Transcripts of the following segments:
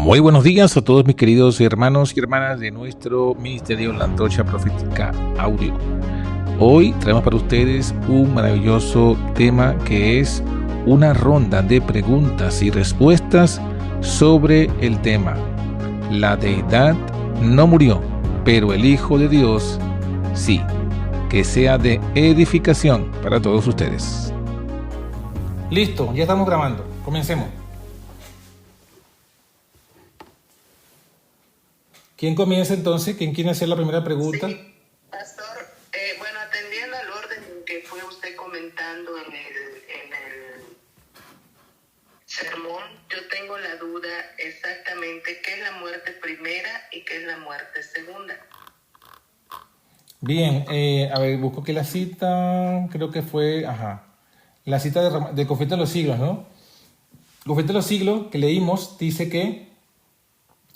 Muy buenos días a todos mis queridos hermanos y hermanas de nuestro ministerio La Antorcha Profética Audio. Hoy traemos para ustedes un maravilloso tema que es una ronda de preguntas y respuestas sobre el tema: la deidad no murió, pero el Hijo de Dios sí. Que sea de edificación para todos ustedes. Listo, ya estamos grabando. Comencemos. ¿Quién comienza entonces? ¿Quién quiere hacer la primera pregunta? Sí, pastor. Bueno, atendiendo al orden que fue usted comentando en el sermón, yo tengo la duda exactamente qué es la muerte primera y qué es la muerte segunda. Bien, a ver, busco aquí la cita, creo que fue, la cita de Conflicto de los Siglos, ¿no? Conflicto de los Siglos que leímos dice que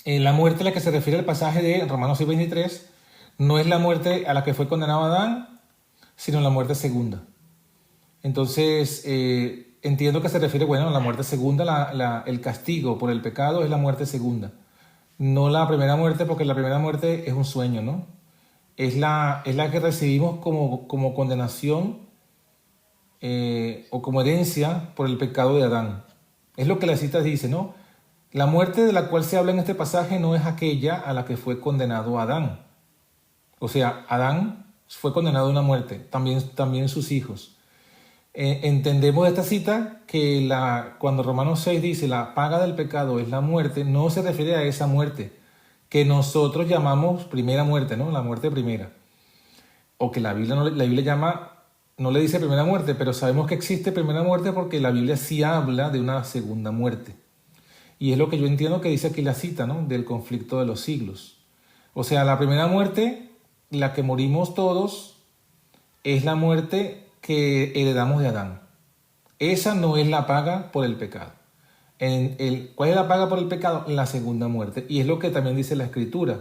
la muerte a la que se refiere el pasaje de Romanos 6:23 no es la muerte a la que fue condenado Adán, sino la muerte segunda. Entonces, entiendo que se refiere, bueno, a la muerte segunda, el castigo por el pecado es la muerte segunda. No la primera muerte, porque la primera muerte es un sueño, ¿no? Es la que recibimos como condenación o como herencia por el pecado de Adán. Es lo que la cita dice, ¿no? La muerte de la cual se habla en este pasaje no es aquella a la que fue condenado Adán. O sea, Adán fue condenado a una muerte, también sus hijos. Entendemos de esta cita que cuando Romanos 6 dice la paga del pecado es la muerte, no se refiere a esa muerte que nosotros llamamos primera muerte, ¿no? La muerte primera. O que la Biblia llama, no le dice primera muerte, pero sabemos que existe primera muerte porque la Biblia sí habla de una segunda muerte. Y es lo que yo entiendo que dice aquí la cita, ¿no? Del conflicto de los siglos. O sea, la primera muerte, la que morimos todos, es la muerte que heredamos de Adán. Esa no es la paga por el pecado. ¿Cuál es la paga por el pecado? La segunda muerte. Y es lo que también dice la Escritura.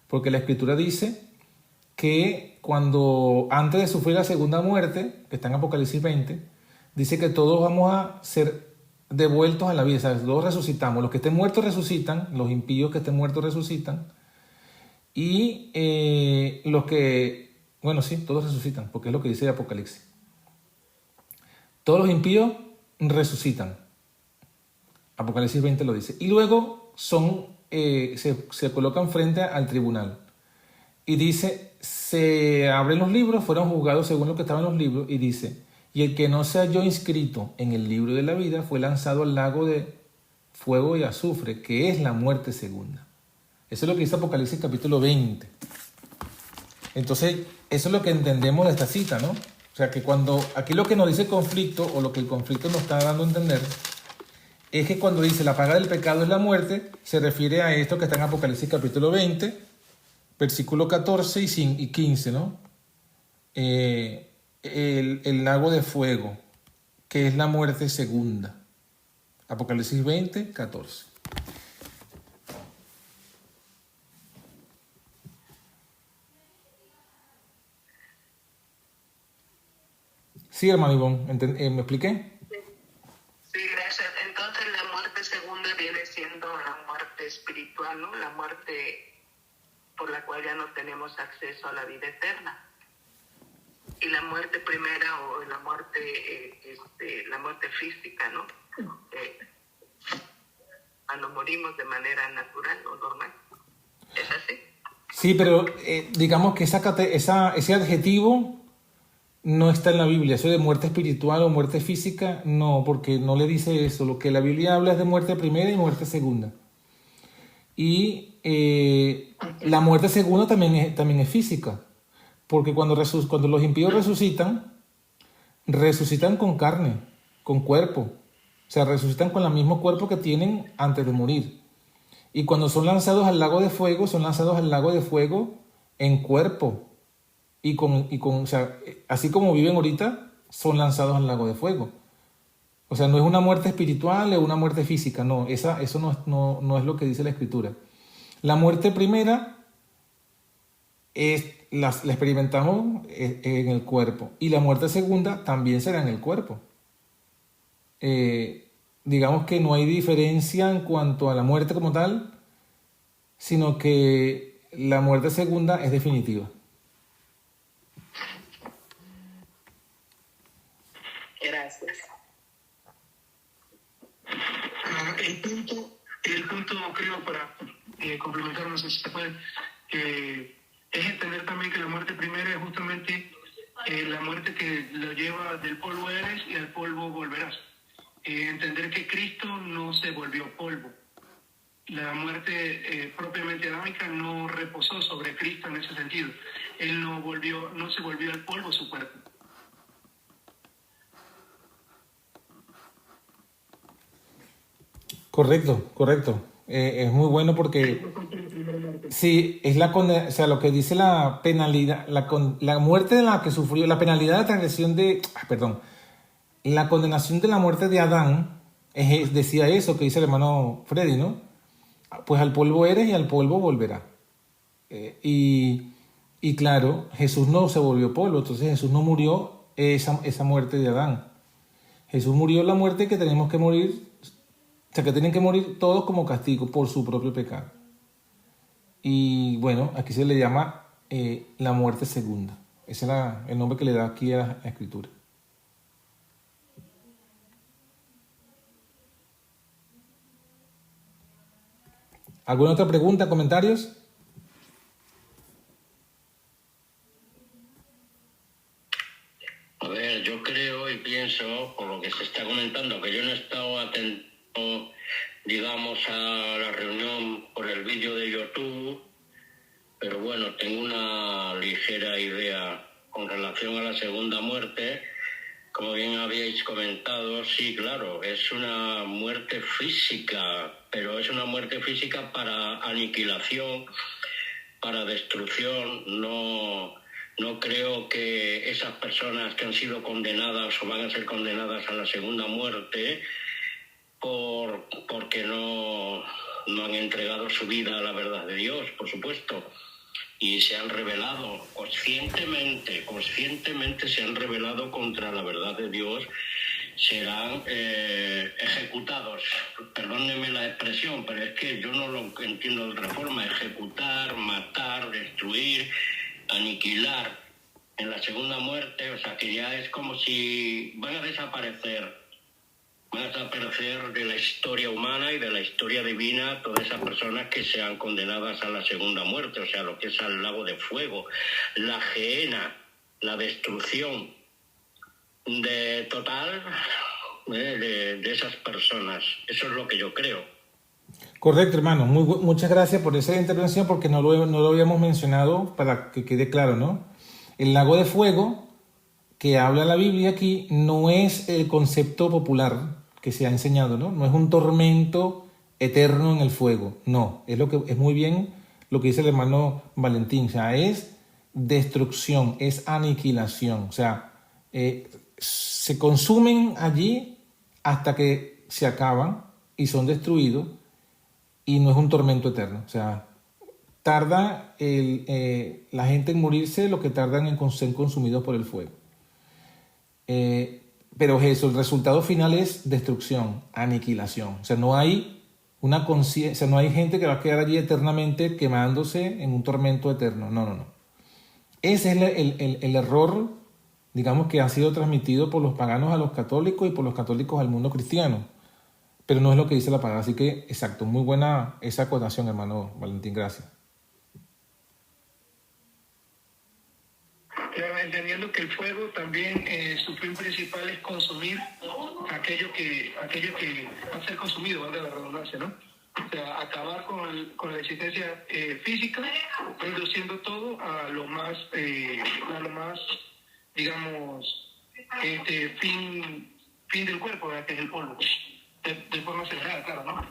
Porque la Escritura dice que antes de sufrir la segunda muerte, que está en Apocalipsis 20, dice que todos vamos a ser devueltos a la vida. O sea, todos resucitamos. Los que estén muertos resucitan, los impíos que estén muertos resucitan. Y los que, bueno, sí, todos resucitan, porque es lo que dice el Apocalipsis. Todos los impíos resucitan. Apocalipsis 20 lo dice. Y luego se colocan frente al tribunal. Y dice, se abren los libros, fueron juzgados según lo que estaba en los libros. Y dice, y el que no se halló inscrito en el libro de la vida fue lanzado al lago de fuego y azufre, que es la muerte segunda. Eso es lo que dice Apocalipsis capítulo 20. Entonces, eso es lo que entendemos de esta cita, ¿no? O sea, que aquí lo que nos dice el conflicto, o lo que el conflicto nos está dando a entender, es que cuando dice la paga del pecado es la muerte, se refiere a esto que está en Apocalipsis capítulo 20, versículo 14 y 15, ¿no? El lago de fuego, que es la muerte segunda. Apocalipsis 20, 14. Sí, hermano Ivonne, ¿me expliqué? Sí, gracias. Entonces la muerte segunda viene siendo la muerte espiritual, ¿no? La muerte por la cual ya no tenemos acceso a la vida eterna. Y la muerte primera o la muerte física, ¿no? Cuando morimos de manera natural o normal. ¿Es así? Sí, pero digamos que ese adjetivo no está en la Biblia. Eso de muerte espiritual o muerte física, no, porque no le dice eso. Lo que la Biblia habla es de muerte primera y muerte segunda. Y la muerte segunda también es física. Porque cuando los impíos resucitan con carne, con cuerpo. O sea, resucitan con el mismo cuerpo que tienen antes de morir. Y cuando son lanzados al lago de fuego, son lanzados al lago de fuego en cuerpo. O sea, así como viven ahorita, son lanzados al lago de fuego. O sea, no es una muerte espiritual o una muerte física, no. Eso no es lo que dice la Escritura. La muerte primera la experimentamos en el cuerpo. Y la muerte segunda también será en el cuerpo. digamos que no hay diferencia en cuanto a la muerte como tal, sino que la muerte segunda es definitiva. Gracias. El punto creo, para complementar, no sé si se puede, es entender también que la muerte primera es justamente la muerte que lo lleva del polvo eres y al polvo volverás. Entender que Cristo no se volvió polvo. La muerte propiamente adámica no reposó sobre Cristo en ese sentido. Él no se volvió al polvo su cuerpo. Correcto. Es muy bueno porque sí, es la condena, o sea, lo que dice la penalidad, la muerte de la que sufrió, la penalidad de transgresión la condenación de la muerte de Adán, decía eso que dice el hermano Freddy, ¿no? Pues al polvo eres y al polvo volverá. Y claro, Jesús no se volvió polvo, entonces Jesús no murió esa muerte de Adán. Jesús murió la muerte que tenemos que morir, o sea, que tienen que morir todos como castigo por su propio pecado. Y bueno, aquí se le llama la muerte segunda. Ese es el nombre que le da aquí a la escritura. ¿Alguna otra pregunta, comentarios? A ver, yo creo y pienso, por lo que se está comentando, que yo no he estado atento, digamos, a la reunión por el vídeo de YouTube, pero bueno, tengo una ligera idea con relación a la segunda muerte. Como bien habíais comentado, sí, claro, es una muerte física, pero es una muerte física para aniquilación, para destrucción. No creo que esas personas que han sido condenadas o van a ser condenadas a la segunda muerte porque no han entregado su vida a la verdad de Dios, por supuesto, y se han rebelado conscientemente se han rebelado contra la verdad de Dios, serán ejecutados. Perdónenme la expresión, pero es que yo no lo entiendo de otra forma. Ejecutar, matar, destruir, aniquilar en la segunda muerte, o sea que ya es como si van a desaparecer de la historia humana y de la historia divina todas esas personas que sean condenadas a la segunda muerte, o sea, lo que es al lago de fuego, la gehenna, la destrucción total de esas personas. Eso es lo que yo creo. Correcto, hermano. Muchas gracias por esa intervención porque no lo habíamos mencionado para que quede claro, ¿no? El lago de fuego que habla la Biblia aquí no es el concepto popular que se ha enseñado, ¿no? No es un tormento eterno en el fuego, no. Es muy bien lo que dice el hermano Valentín, o sea, es destrucción, es aniquilación, o sea, se consumen allí hasta que se acaban y son destruidos y no es un tormento eterno, o sea, tarda la gente en morirse lo que tardan en ser consumidos por el fuego. Pero eso, el resultado final es destrucción, aniquilación. O sea, no hay una conciencia, no hay gente que va a quedar allí eternamente quemándose en un tormento eterno. No. Ese es el error, digamos, que ha sido transmitido por los paganos a los católicos y por los católicos al mundo cristiano. Pero no es lo que dice la palabra. Así que, exacto, muy buena esa acotación, hermano Valentín, gracias. Entendiendo que el fuego también su fin principal es consumir aquello que va a ser consumido, valga la redundancia, ¿no? O sea, acabar con la existencia física, reduciendo todo a lo más, digamos, fin del cuerpo, ¿verdad? Que es el polvo, de forma acelerada, claro, ¿no?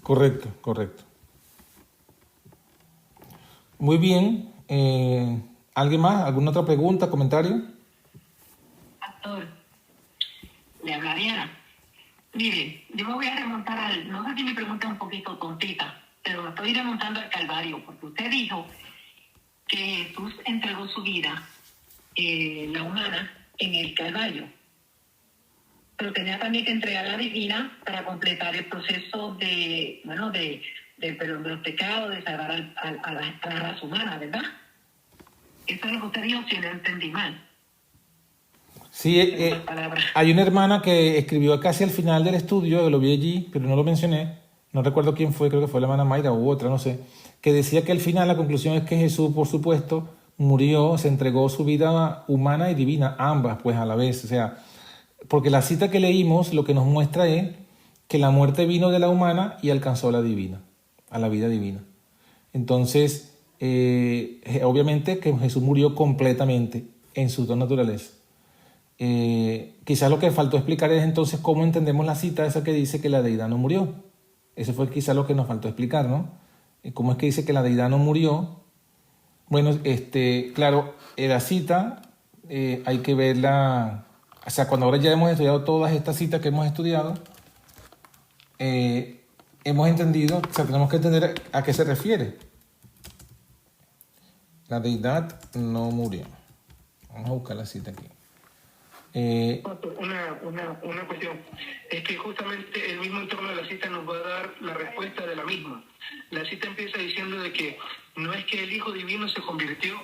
Correcto. Muy bien. ¿Alguien más? ¿Alguna otra pregunta, comentario? Pastor, le hablaría. Mire, yo me voy a remontar no sé si mi pregunta es un poquito tontita, pero me estoy remontando al Calvario, porque usted dijo que Jesús entregó su vida, la humana, en el Calvario. pero tenía también que entregar la divina para completar el proceso de perdón de los pecados, de salvar a la raza humana, ¿verdad? Eso es lo que usted dijo, si no entendí mal. Sí, hay una hermana que escribió casi al final del estudio, lo vi allí, pero no lo mencioné, no recuerdo quién fue, creo que fue la hermana Mayra u otra, no sé, que decía que al final la conclusión es que Jesús, por supuesto, murió, se entregó su vida humana y divina, ambas pues a la vez, o sea, porque la cita que leímos lo que nos muestra es que la muerte vino de la humana y alcanzó a la divina, a la vida divina. Entonces, obviamente que Jesús murió completamente en su dos naturaleza. Quizás lo que faltó explicar es entonces cómo entendemos la cita esa que dice que la deidad no murió. Eso fue quizás lo que nos faltó explicar, ¿no? ¿Cómo es que dice que la deidad no murió? Bueno, claro, la cita hay que verla, o sea, cuando ahora ya hemos estudiado todas estas citas que hemos estudiado, hemos entendido, o sea, tenemos que entender a qué se refiere. La deidad no murió. Vamos a buscar la cita aquí. Una cuestión es que justamente el mismo entorno de la cita nos va a dar la respuesta de la misma. La cita empieza diciendo de que no es que el Hijo Divino se convirtió,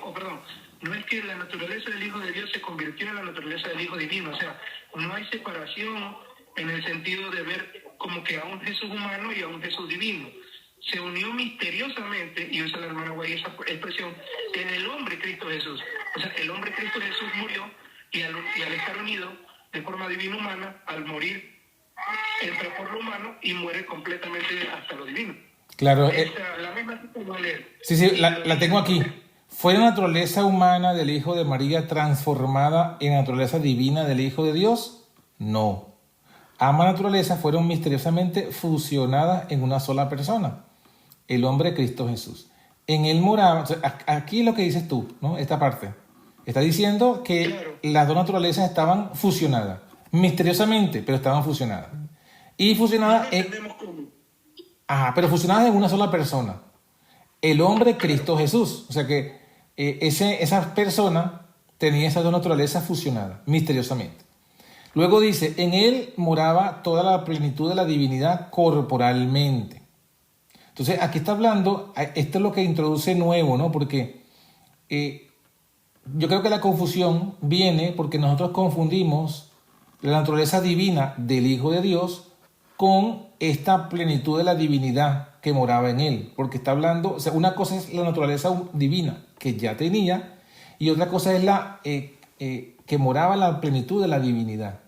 no es que la naturaleza del Hijo de Dios se convirtió en la naturaleza del Hijo Divino, o sea, no hay separación en el sentido de ver como que a un Jesús humano y a un Jesús divino. Se unió misteriosamente, y usa la hermana Guay esa expresión, en el hombre Cristo Jesús. O sea, el hombre Cristo Jesús murió y al estar unido de forma divina humana, al morir, entra por lo humano y muere completamente hasta lo divino. Claro. La misma cita voy a leer. Sí, la tengo aquí. ¿Fue la naturaleza humana del Hijo de María transformada en naturaleza divina del Hijo de Dios? No. Ambas naturalezas fueron misteriosamente fusionadas en una sola persona, el hombre Cristo Jesús. En él moraba, aquí es lo que dices tú, ¿no? Esta parte. Está diciendo que claro, las dos naturalezas estaban fusionadas, misteriosamente, pero estaban fusionadas. Y fusionadas pero fusionadas en una sola persona, el hombre Cristo Jesús. O sea que esa persona tenía esas dos naturalezas fusionadas, misteriosamente. Luego dice, en él moraba toda la plenitud de la divinidad corporalmente. Entonces, aquí está hablando, esto es lo que introduce nuevo, ¿no? Porque yo creo que la confusión viene porque nosotros confundimos la naturaleza divina del Hijo de Dios con esta plenitud de la divinidad que moraba en él. Porque está hablando, o sea, una cosa es la naturaleza divina que ya tenía y otra cosa es la que moraba la plenitud de la divinidad.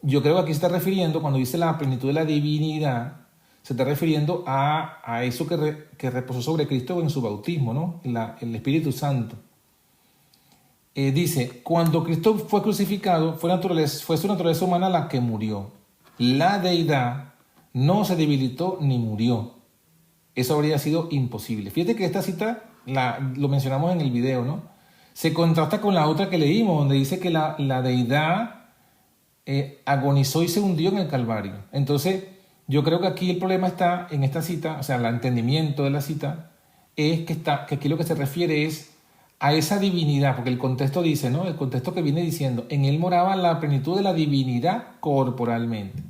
Yo creo que aquí se está refiriendo, cuando dice la plenitud de la divinidad, se está refiriendo a eso que reposó sobre Cristo en su bautismo, ¿no? El Espíritu Santo. Dice, cuando Cristo fue crucificado, fue su naturaleza humana la que murió. La deidad no se debilitó ni murió. Eso habría sido imposible. Fíjate que esta cita lo mencionamos en el video, ¿no? Se contrasta con la otra que leímos, donde dice que la deidad agonizó y se hundió en el Calvario. Entonces, yo creo que aquí el problema está en esta cita, o sea, el entendimiento de la cita, es que aquí lo que se refiere es a esa divinidad, porque el contexto dice, ¿no? El contexto que viene diciendo, en él moraba la plenitud de la divinidad corporalmente,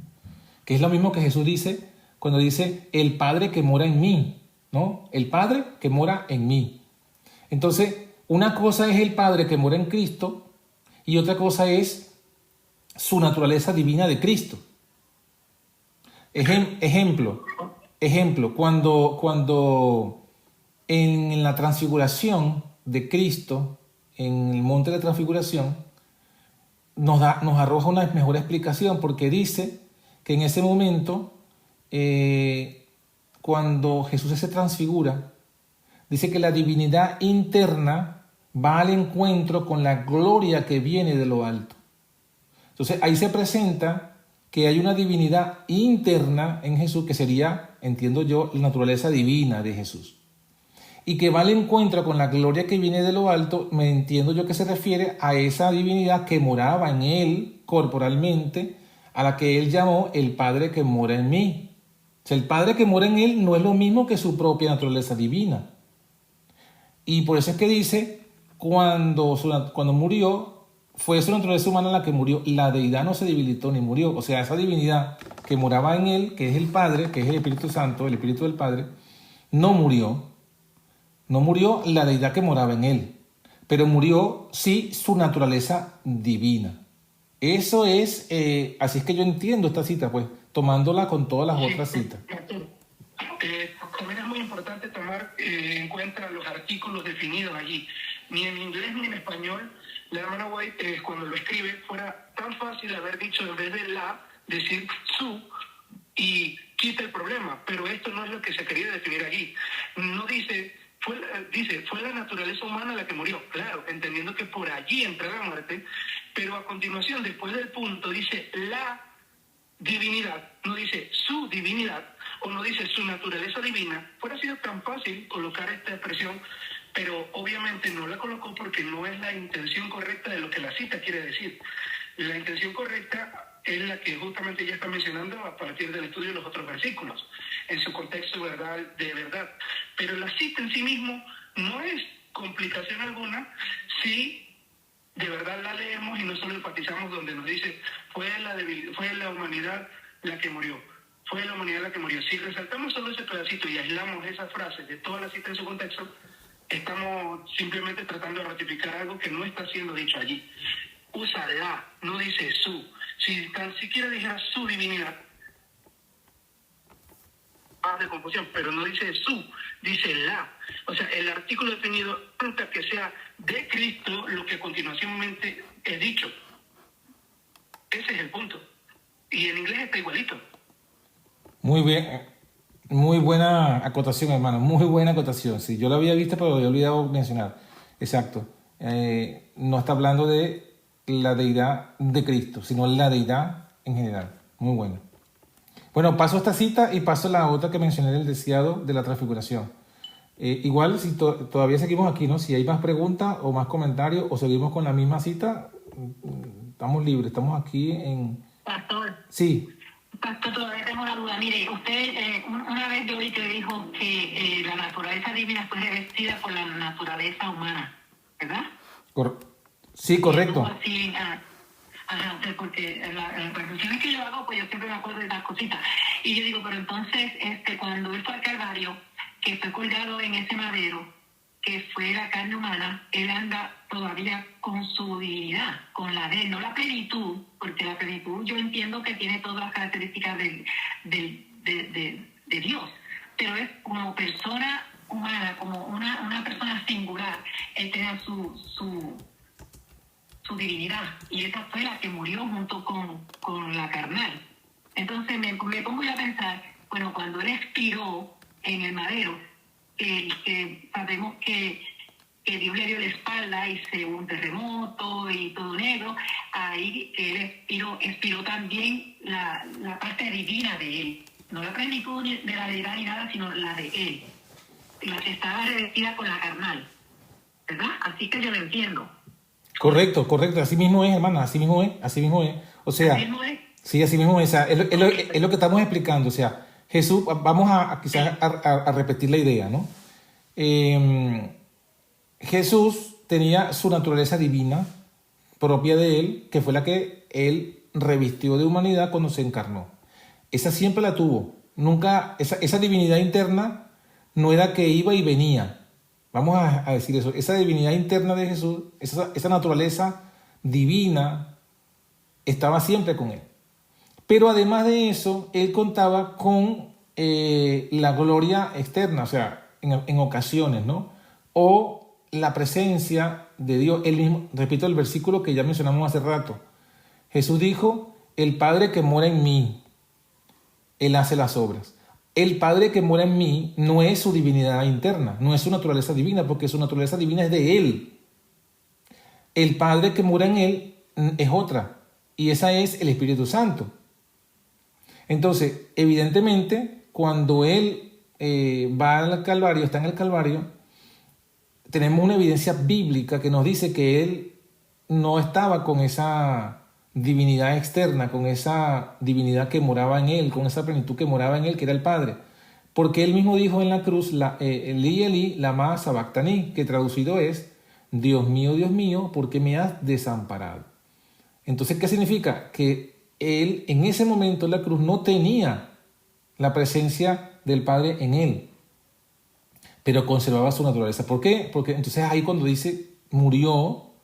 que es lo mismo que Jesús dice cuando dice, el Padre que mora en mí, ¿no? El Padre que mora en mí. Entonces, una cosa es el Padre que mora en Cristo y otra cosa es su naturaleza divina de Cristo. Ejemplo, cuando en la transfiguración de Cristo, en el monte de la transfiguración, nos arroja una mejor explicación, porque dice que en ese momento, cuando Jesús se transfigura, dice que la divinidad interna va al encuentro con la gloria que viene de lo alto. Entonces ahí se presenta que hay una divinidad interna en Jesús, que sería, entiendo yo, la naturaleza divina de Jesús. Y que va al encuentro con la gloria que viene de lo alto, me entiendo yo que se refiere a esa divinidad que moraba en él corporalmente, a la que él llamó el Padre que mora en mí. O sea, el Padre que mora en él no es lo mismo que su propia naturaleza divina. Y por eso es que dice, cuando murió, fue su naturaleza humana la que murió. La deidad no se debilitó ni murió. O sea, esa divinidad que moraba en él, que es el Padre, que es el Espíritu Santo, el Espíritu del Padre, no murió. No murió la deidad que moraba en él, pero murió sí su naturaleza divina. Eso es, así es que yo entiendo esta cita, pues, tomándola con todas las otras citas. También es muy importante tomar en cuenta los artículos definidos allí. Ni en inglés ni en español, la hermana White, cuando lo escribe, fuera tan fácil haber dicho en vez de la, decir su, y quita el problema. Pero esto no es lo que se quería definir allí. No dice, fue la naturaleza humana la que murió. Claro, entendiendo que por allí entra la muerte, pero a continuación, después del punto, dice la divinidad, no dice su divinidad, o no dice su naturaleza divina. Fuera sido tan fácil colocar esta expresión, pero obviamente no la colocó porque no es la intención correcta de lo que la cita quiere decir. La intención correcta es la que justamente ya está mencionando a partir del estudio de los otros versículos, en su contexto de verdad. Pero la cita en sí mismo no es complicación alguna si de verdad la leemos y no solo enfatizamos donde nos dice fue la humanidad la que murió. Fue la humanidad la que murió. Si resaltamos solo ese pedacito y aislamos esa frase de toda la cita en su contexto, estamos simplemente tratando de ratificar algo que no está siendo dicho allí. Usa la, no dice su. Si tan siquiera dijera su divinidad, más de confusión, pero no dice su, dice la. O sea, el artículo definido nunca que sea de Cristo lo que a continuaciónmente es dicho. Ese es el punto. Y en inglés está igualito. Muy bien, muy buena acotación, hermano, muy buena acotación. Sí, yo lo había visto, pero lo había olvidado mencionar. Exacto. No está hablando de la deidad de Cristo, sino la deidad en general. Muy bueno. Bueno, paso esta cita y paso la otra que mencioné del deseado de la transfiguración. Igual, si todavía seguimos aquí, ¿no? Si hay más preguntas o más comentarios o seguimos con la misma cita, estamos libres, estamos aquí en... Pastor. Sí. Pastor, todavía tengo una duda. Mire, usted una vez yo oí que dijo que la naturaleza divina fue revestida por la naturaleza humana, ¿verdad? Sí, correcto. Así, porque las reflexiones que yo hago, pues yo siempre me acuerdo de esas cositas. Y yo digo, pero entonces, cuando él fue al Calvario, que fue colgado en ese madero, que fue la carne humana, él anda todavía con su divinidad, con la de él, no la plenitud, porque la plenitud yo entiendo que tiene todas las características de Dios, pero es como persona humana, como una persona singular, él tenía su divinidad, y esa fue la que murió junto con la carnal. Entonces me pongo yo a pensar, bueno, cuando él expiró en el madero, que sabemos que Dios le dio la espalda y se hubo un terremoto y todo negro, ahí él expiró también la parte divina de él, no la plenitud de la deidad ni nada, sino la de él, la que estaba revestida con la carnal, ¿verdad? Así que yo lo entiendo. Correcto, así mismo es, hermana, así mismo es. O sea, ¿Así mismo es? Sí, así mismo es. Es lo que estamos explicando. O sea, Jesús, vamos a quizás a repetir la idea, ¿no? Jesús tenía su naturaleza divina propia de él, que fue la que él revistió de humanidad cuando se encarnó. Esa siempre la tuvo. Nunca, esa divinidad interna no era que iba y venía. Vamos a decir eso. Esa divinidad interna de Jesús, esa naturaleza divina, estaba siempre con él. Pero además de eso, él contaba con la gloria externa, o sea, en ocasiones, ¿no? O la presencia de Dios. Él mismo, repito el versículo que ya mencionamos hace rato. Jesús dijo, el Padre que mora en mí, Él hace las obras. El Padre que mora en mí no es su divinidad interna, no es su naturaleza divina, porque su naturaleza divina es de Él. El Padre que mora en Él es otra, y esa es el Espíritu Santo. Entonces, evidentemente, cuando Él va al Calvario, está en el Calvario, tenemos una evidencia bíblica que nos dice que Él no estaba con esa divinidad externa, con esa divinidad que moraba en Él, con esa plenitud que moraba en Él, que era el Padre. Porque Él mismo dijo en la cruz, Elí, Elí, lama sabactani, que traducido es, Dios mío, ¿por qué me has desamparado? Entonces, ¿qué significa? Que él en ese momento en la cruz no tenía la presencia del Padre en él, pero conservaba su naturaleza. ¿Por qué? Porque entonces ahí cuando dice murió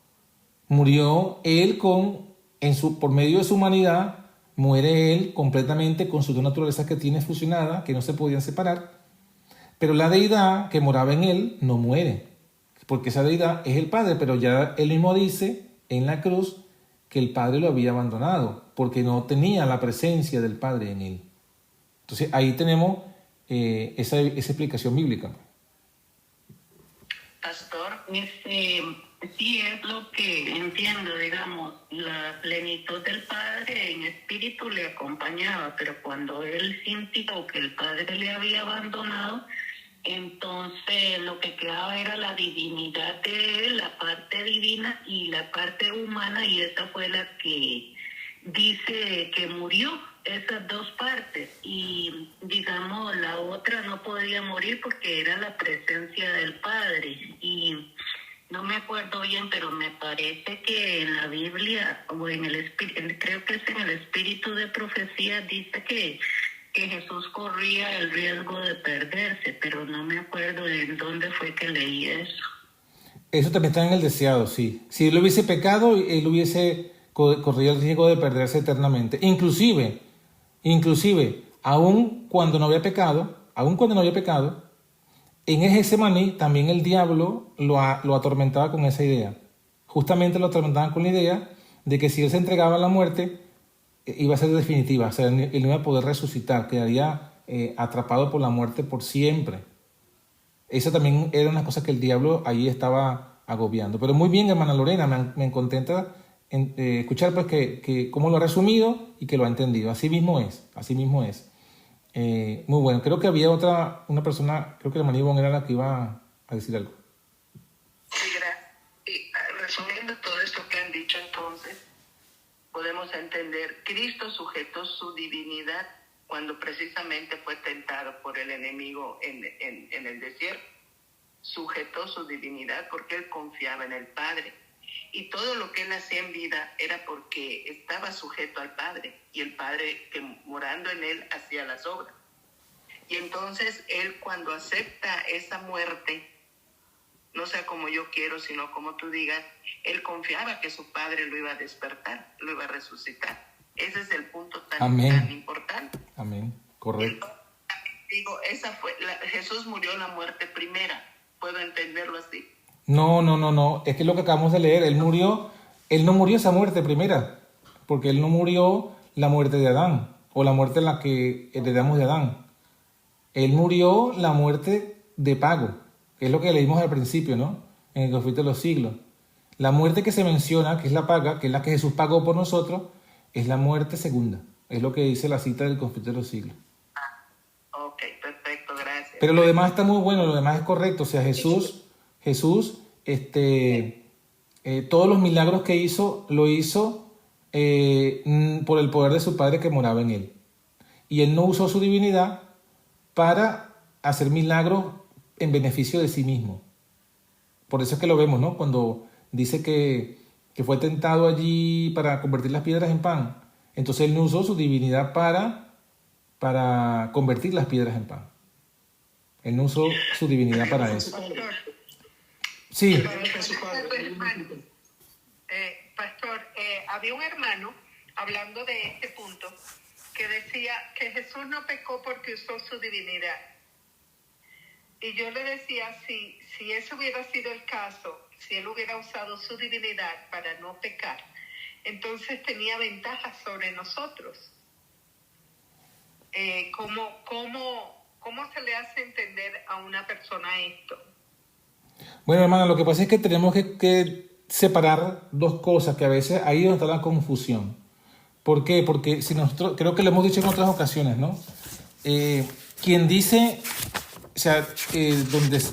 él por medio de su humanidad, muere él completamente con sus dos naturalezas que tiene fusionadas, que no se podían separar, pero la deidad que moraba en él no muere, porque esa deidad es el Padre, pero ya él mismo dice en la cruz que el Padre lo había abandonado, porque no tenía la presencia del Padre en él. Entonces ahí tenemos esa explicación bíblica. Pastor, sí es lo que entiendo, digamos, la plenitud del Padre en espíritu le acompañaba, pero cuando él sintió que el Padre le había abandonado, entonces lo que quedaba era la divinidad de él, la parte divina y la parte humana, y esta fue la que dice que murió, esas dos partes, y digamos la otra no podía morir porque era la presencia del Padre. Y no me acuerdo bien, pero me parece que en la Biblia, o en el espíritu, creo que es en el espíritu de profecía, dice que Jesús corría el riesgo de perderse, pero no me acuerdo en dónde fue que leí eso. Eso también está en el deseado, sí. Si él hubiese pecado, él hubiese corrido el riesgo de perderse eternamente. Inclusive, aun cuando no había pecado, en ese Getsemaní también el diablo lo atormentaba con esa idea. Justamente lo atormentaban con la idea de que si él se entregaba a la muerte, iba a ser definitiva, o sea, él no iba a poder resucitar, quedaría atrapado por la muerte por siempre. Esa también era una cosa que el diablo ahí estaba agobiando. Pero muy bien, hermana Lorena, me contenta escuchar pues que cómo lo ha resumido y que lo ha entendido. Así mismo es. Muy bueno. Creo que había una persona, creo que la hermana Ivonne era la que iba a decir algo. Sí, gracias. Y resumiendo todo esto que han dicho entonces, podemos entender, Cristo sujetó su divinidad cuando precisamente fue tentado por el enemigo en el desierto. Sujetó su divinidad porque él confiaba en el Padre. Y todo lo que él hacía en vida era porque estaba sujeto al Padre. Y el Padre, que morando en él, hacía las obras. Y entonces él, cuando acepta esa muerte, no sea como yo quiero, sino como tú digas, él confiaba que su Padre lo iba a despertar, lo iba a resucitar. Ese es el punto tan importante. Amén, correcto. Digo, Jesús murió la muerte primera. ¿Puedo entenderlo así? No. Es que lo que acabamos de leer, él no murió esa muerte primera, porque él no murió la muerte de Adán, o la muerte en la que heredamos de Adán. Él murió la muerte de pago, que es lo que leímos al principio, ¿no? En el conflicto de los siglos. La muerte que se menciona, que es la paga, que es la que Jesús pagó por nosotros, es la muerte segunda. Es lo que dice la cita del conflicto de los siglos. Ok, perfecto, gracias. Pero lo demás está muy bueno, lo demás es correcto. O sea, Jesús, todos los milagros que hizo, lo hizo por el poder de su Padre que moraba en él. Y él no usó su divinidad para hacer milagros en beneficio de sí mismo. Por eso es que lo vemos, ¿no? Cuando dice que fue tentado allí para convertir las piedras en pan. Entonces él no usó su divinidad para convertir las piedras en pan. Él no usó su divinidad para eso. Sí. Pastor, había un hermano hablando de este punto que decía que Jesús no pecó porque usó su divinidad. Y yo le decía, si eso hubiera sido el caso, si él hubiera usado su divinidad para no pecar, entonces tenía ventajas sobre nosotros. ¿Cómo se le hace entender a una persona esto? Bueno, hermana, lo que pasa es que tenemos que separar dos cosas, que a veces ahí es donde está la confusión. ¿Por qué? Porque si nosotros, creo que lo hemos dicho en otras ocasiones, ¿no? Quien dice, o sea,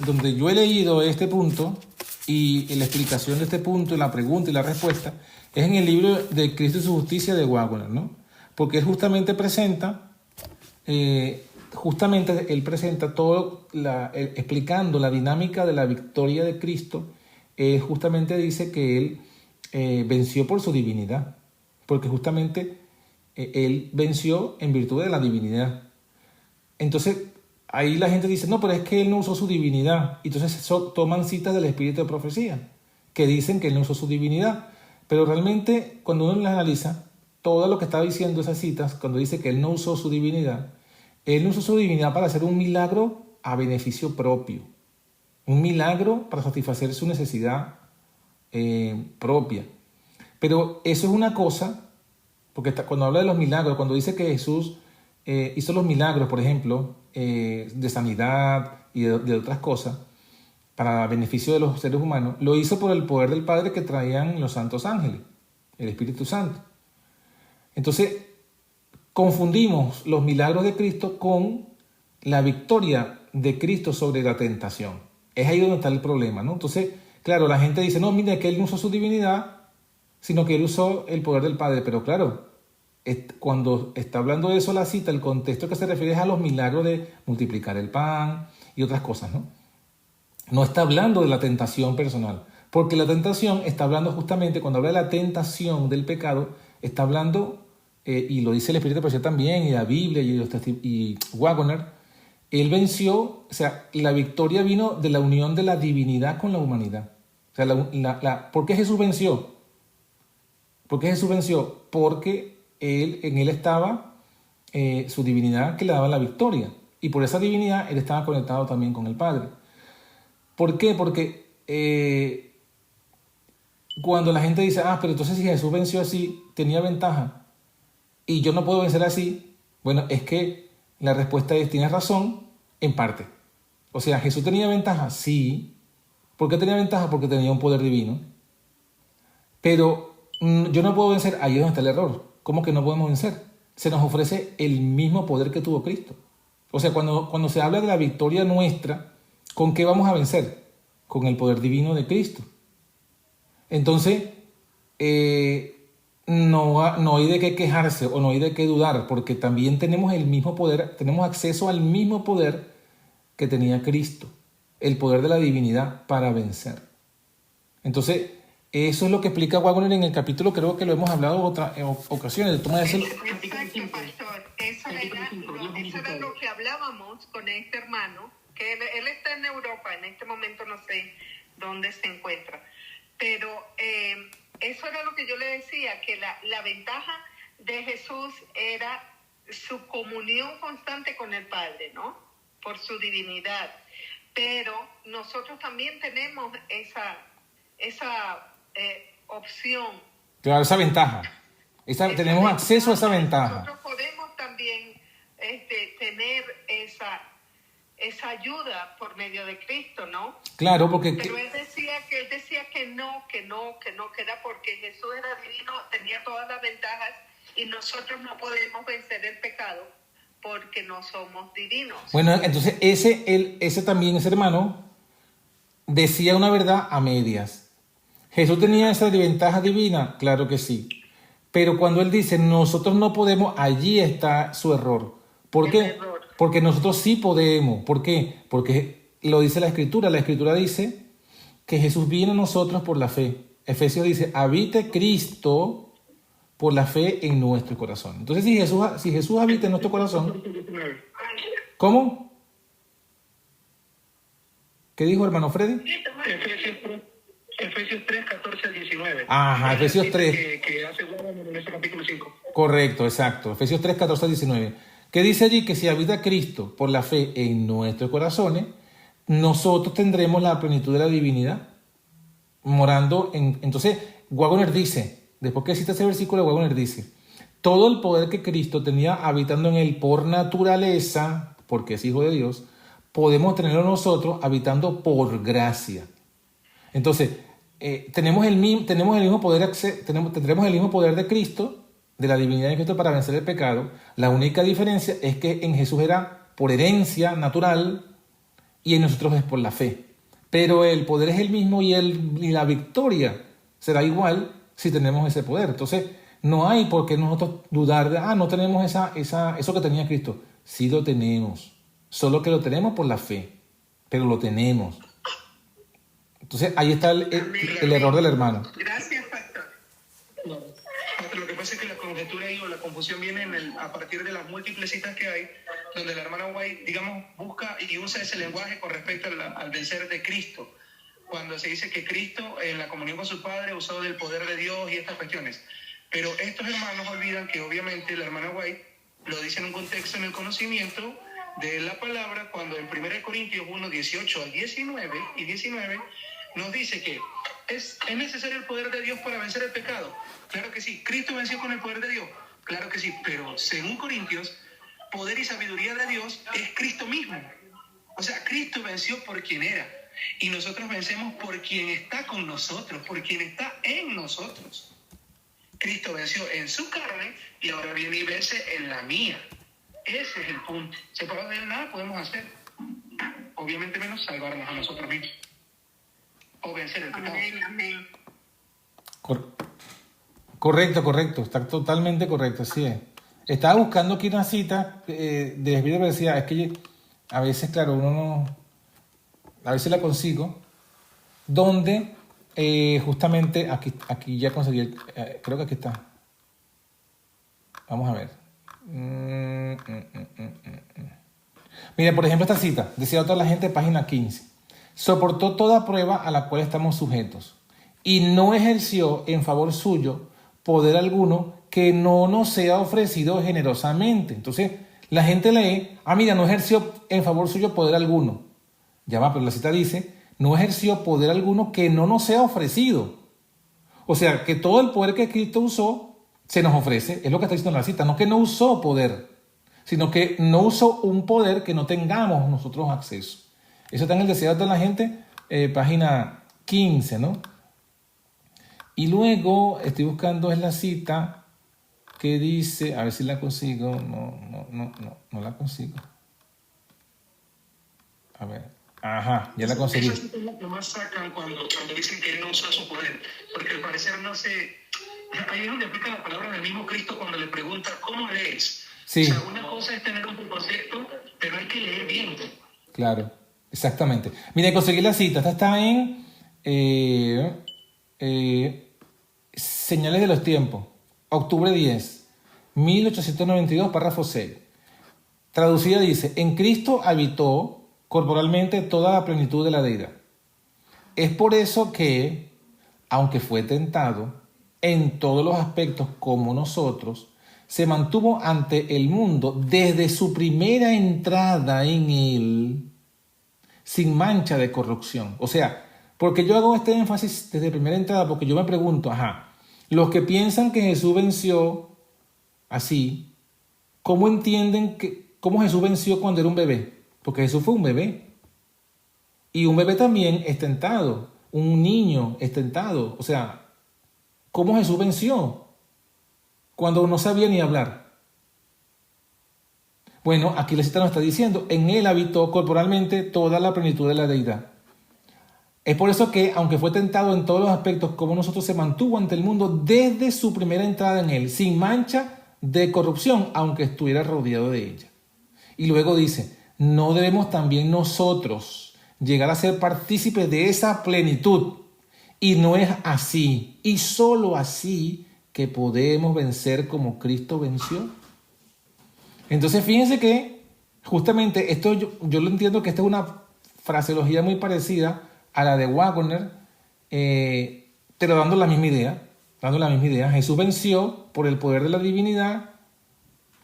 donde yo he leído este punto y la explicación de este punto, y la pregunta y la respuesta, es en el libro de Cristo y su justicia de Wagner, ¿no? Porque él justamente él presenta todo explicando la dinámica de la victoria de Cristo. Justamente dice que él venció por su divinidad. porque justamente él venció en virtud de la divinidad. Entonces, ahí la gente dice, no, pero es que él no usó su divinidad. Entonces toman citas del espíritu de profecía, que dicen que él no usó su divinidad. Pero realmente, cuando uno las analiza, todo lo que está diciendo esas citas, cuando dice que él no usó su divinidad, él no usó su divinidad para hacer un milagro a beneficio propio. Un milagro para satisfacer su necesidad propia. Pero eso es una cosa, porque cuando habla de los milagros, cuando dice que Jesús hizo los milagros, por ejemplo, de sanidad y de otras cosas, para beneficio de los seres humanos, lo hizo por el poder del Padre que traían los santos ángeles, el Espíritu Santo. Entonces, confundimos los milagros de Cristo con la victoria de Cristo sobre la tentación. Es ahí donde está el problema, ¿no? Entonces, claro, la gente dice, no, mira, que él no usó su divinidad, sino que él usó el poder del Padre. Pero claro, cuando está hablando de eso la cita, el contexto que se refiere es a los milagros de multiplicar el pan y otras cosas, ¿no? No está hablando de la tentación personal, porque la tentación está hablando justamente, cuando habla de la tentación del pecado, está hablando, y lo dice el Espíritu de Profecía también, y la Biblia, y Waggoner, él venció, o sea, la victoria vino de la unión de la divinidad con la humanidad. O sea, ¿por qué Jesús venció? ¿Por qué Jesús venció? Porque en él estaba su divinidad que le daba la victoria. Y por esa divinidad él estaba conectado también con el Padre. ¿Por qué? Porque cuando la gente dice, pero entonces si Jesús venció así, tenía ventaja, y yo no puedo vencer así, bueno, es que la respuesta es, tienes razón, en parte. O sea, ¿Jesús tenía ventaja? Sí. ¿Por qué tenía ventaja? Porque tenía un poder divino. Pero yo no puedo vencer, ahí es donde está el error. ¿Cómo que no podemos vencer? Se nos ofrece el mismo poder que tuvo Cristo. O sea, cuando se habla de la victoria nuestra, ¿con qué vamos a vencer? Con el poder divino de Cristo. Entonces, no hay de qué quejarse o no hay de qué dudar, porque también tenemos el mismo poder, tenemos acceso al mismo poder que tenía Cristo, el poder de la divinidad para vencer. Entonces, eso es lo que explica Waggoner en el capítulo, creo que lo hemos hablado en otras ocasiones. Exacto, pastor. Eso era lo que hablábamos con este hermano, que él está en Europa, en este momento no sé dónde se encuentra, pero eso era lo que yo le decía, que la ventaja de Jesús era su comunión constante con el Padre, ¿no? Por su divinidad. Pero nosotros también tenemos esa opción. Claro, esa ventaja. Tenemos acceso a esa ventaja. Nosotros podemos también tener esa ayuda por medio de Cristo, ¿no? Claro, porque... Pero él decía que no, que era porque Jesús era divino, tenía todas las ventajas y nosotros no podemos vencer el pecado porque no somos divinos. Bueno, entonces ese también, ese hermano, decía una verdad a medias. ¿Jesús tenía esa ventaja divina? Claro que sí. Pero cuando él dice, nosotros no podemos, allí está su error. ¿Por qué? Porque nosotros sí podemos. ¿Por qué? Porque lo dice la Escritura. La Escritura dice que Jesús vino a nosotros por la fe. Efesios dice, habite Cristo por la fe en nuestro corazón. Entonces, si Jesús habita en nuestro corazón... ¿Cómo? ¿Qué dijo, hermano Freddy? Efesios 3, 14 al 19. Ajá, Efesios 3. Que hace en ese capítulo 5. Correcto, exacto. Efesios 3, 14 al 19. Que dice allí que si habita Cristo por la fe en nuestros corazones, nosotros tendremos la plenitud de la divinidad morando en... Entonces, Waggoner dice, después que cita ese versículo, Waggoner dice, todo el poder que Cristo tenía habitando en él por naturaleza, porque es hijo de Dios, podemos tenerlo nosotros habitando por gracia. Entonces, tendremos el mismo poder de Cristo, de la divinidad de Cristo para vencer el pecado. La única diferencia es que en Jesús era por herencia natural y en nosotros es por la fe. Pero el poder es el mismo y la victoria será igual si tenemos ese poder. Entonces, no hay por qué nosotros dudar de, no tenemos eso que tenía Cristo. Sí lo tenemos, solo que lo tenemos por la fe, pero lo tenemos. Entonces, ahí está el error del hermano. Gracias, pastor. Lo que pasa es que la conjetura ahí o la confusión viene a partir de las múltiples citas que hay, donde la hermana White, digamos, busca y usa ese lenguaje con respecto al vencer de Cristo, cuando se dice que Cristo en la comunión con su Padre usó del poder de Dios y estas cuestiones. Pero estos hermanos olvidan que obviamente la hermana White lo dice en un contexto, en el conocimiento de la palabra, cuando en 1 Corintios 1, 18 al 19 y 19 nos dice que ¿es necesario el poder de Dios para vencer el pecado? Claro que sí. ¿Cristo venció con el poder de Dios? Claro que sí. Pero según Corintios, poder y sabiduría de Dios es Cristo mismo. O sea, Cristo venció por quien era. Y nosotros vencemos por quien está con nosotros, por quien está en nosotros. Cristo venció en su carne y ahora viene y vence en la mía. Ese es el punto. Separados de él nada podemos hacer. Obviamente menos salvarnos a nosotros mismos. O vencer el pecado. Amén, amén. Correcto, está totalmente correcto, así es. Estaba buscando aquí una cita de Espíritu de Universidad, es que a veces, claro, uno no, a veces la consigo, donde justamente, aquí ya conseguí, creo que aquí está. Vamos a ver. Mira, por ejemplo, esta cita, decía toda la gente, página 15. Soportó toda prueba a la cual estamos sujetos y no ejerció en favor suyo poder alguno que no nos sea ofrecido generosamente. Entonces, la gente lee, mira, no ejerció en favor suyo poder alguno. Ya va, pero la cita dice, no ejerció poder alguno que no nos sea ofrecido. O sea, que todo el poder que Cristo usó se nos ofrece, es lo que está diciendo la cita, no que no usó poder, sino que no usó un poder que no tengamos nosotros acceso. Eso está en el Deseo de la Gente, página 15, ¿no? Y luego estoy buscando es la cita que dice, a ver si la consigo, no la consigo. A ver, ajá, ya la conseguí. Esa es la que más sacan cuando dicen que él no usa su poder, porque al parecer no se... Ahí es donde aplica la palabra del mismo Cristo cuando le pregunta, ¿cómo lees? Sí. O sea, una cosa es tener un concepto, pero hay que leer bien. Claro, exactamente. Mira, conseguí la cita, esta está en Señales de los Tiempos, octubre 10, 1892, párrafo 6. Traducida dice, en Cristo habitó corporalmente toda la plenitud de la deidad. Es por eso que, aunque fue tentado en todos los aspectos como nosotros, se mantuvo ante el mundo desde su primera entrada en él sin mancha de corrupción. O sea, porque yo hago este énfasis desde primera entrada, porque yo me pregunto, los que piensan que Jesús venció así, ¿cómo entienden cómo Jesús venció cuando era un bebé? Porque Jesús fue un bebé. Y un bebé también es tentado, un niño es tentado. O sea, ¿cómo Jesús venció cuando no sabía ni hablar? Bueno, aquí la cita nos está diciendo, en él habitó corporalmente toda la plenitud de la deidad. Es por eso que, aunque fue tentado en todos los aspectos como nosotros, se mantuvo ante el mundo desde su primera entrada en él, sin mancha de corrupción, aunque estuviera rodeado de ella. Y luego dice, ¿no debemos también nosotros llegar a ser partícipes de esa plenitud? Y no es así, y solo así, que podemos vencer como Cristo venció. Entonces fíjense que justamente esto yo lo entiendo que esta es una fraseología muy parecida a la de Wagner, pero dando la misma idea. Jesús venció por el poder de la divinidad,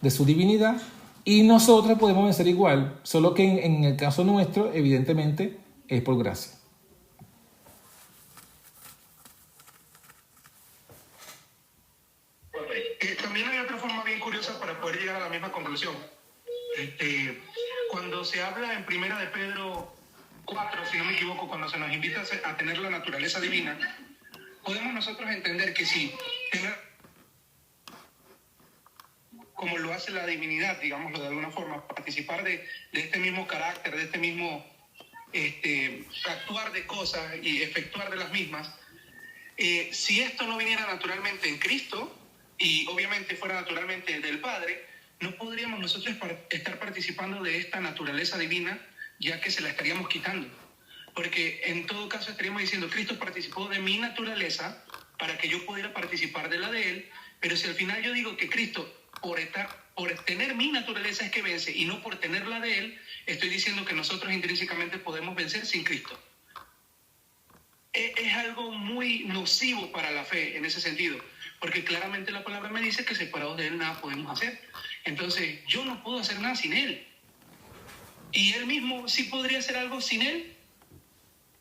de su divinidad, y nosotros podemos vencer igual, solo que en el caso nuestro, evidentemente, es por gracia. También hay otra forma bien curiosa para poder llegar a la misma conclusión. Cuando se habla en Primera de Pedro 4, si no me equivoco, cuando se nos invita a tener la naturaleza divina, podemos nosotros entender que sí, como lo hace la divinidad, digámoslo de alguna forma, participar de este mismo carácter, de este mismo actuar de cosas y efectuar de las mismas, si esto no viniera naturalmente en Cristo, y obviamente fuera naturalmente del Padre, no podríamos nosotros estar participando de esta naturaleza divina, ya que se la estaríamos quitando. Porque en todo caso estaríamos diciendo, Cristo participó de mi naturaleza para que yo pudiera participar de la de Él, Pero si al final yo digo que Cristo, por tener mi naturaleza es que vence y no por tener la de Él, estoy diciendo que nosotros intrínsecamente podemos vencer sin Cristo. Es algo muy nocivo para la fe en ese sentido, porque claramente la palabra me dice que separados de Él nada podemos hacer. Entonces, yo no puedo hacer nada sin Él. Y Él mismo sí podría hacer algo sin Él.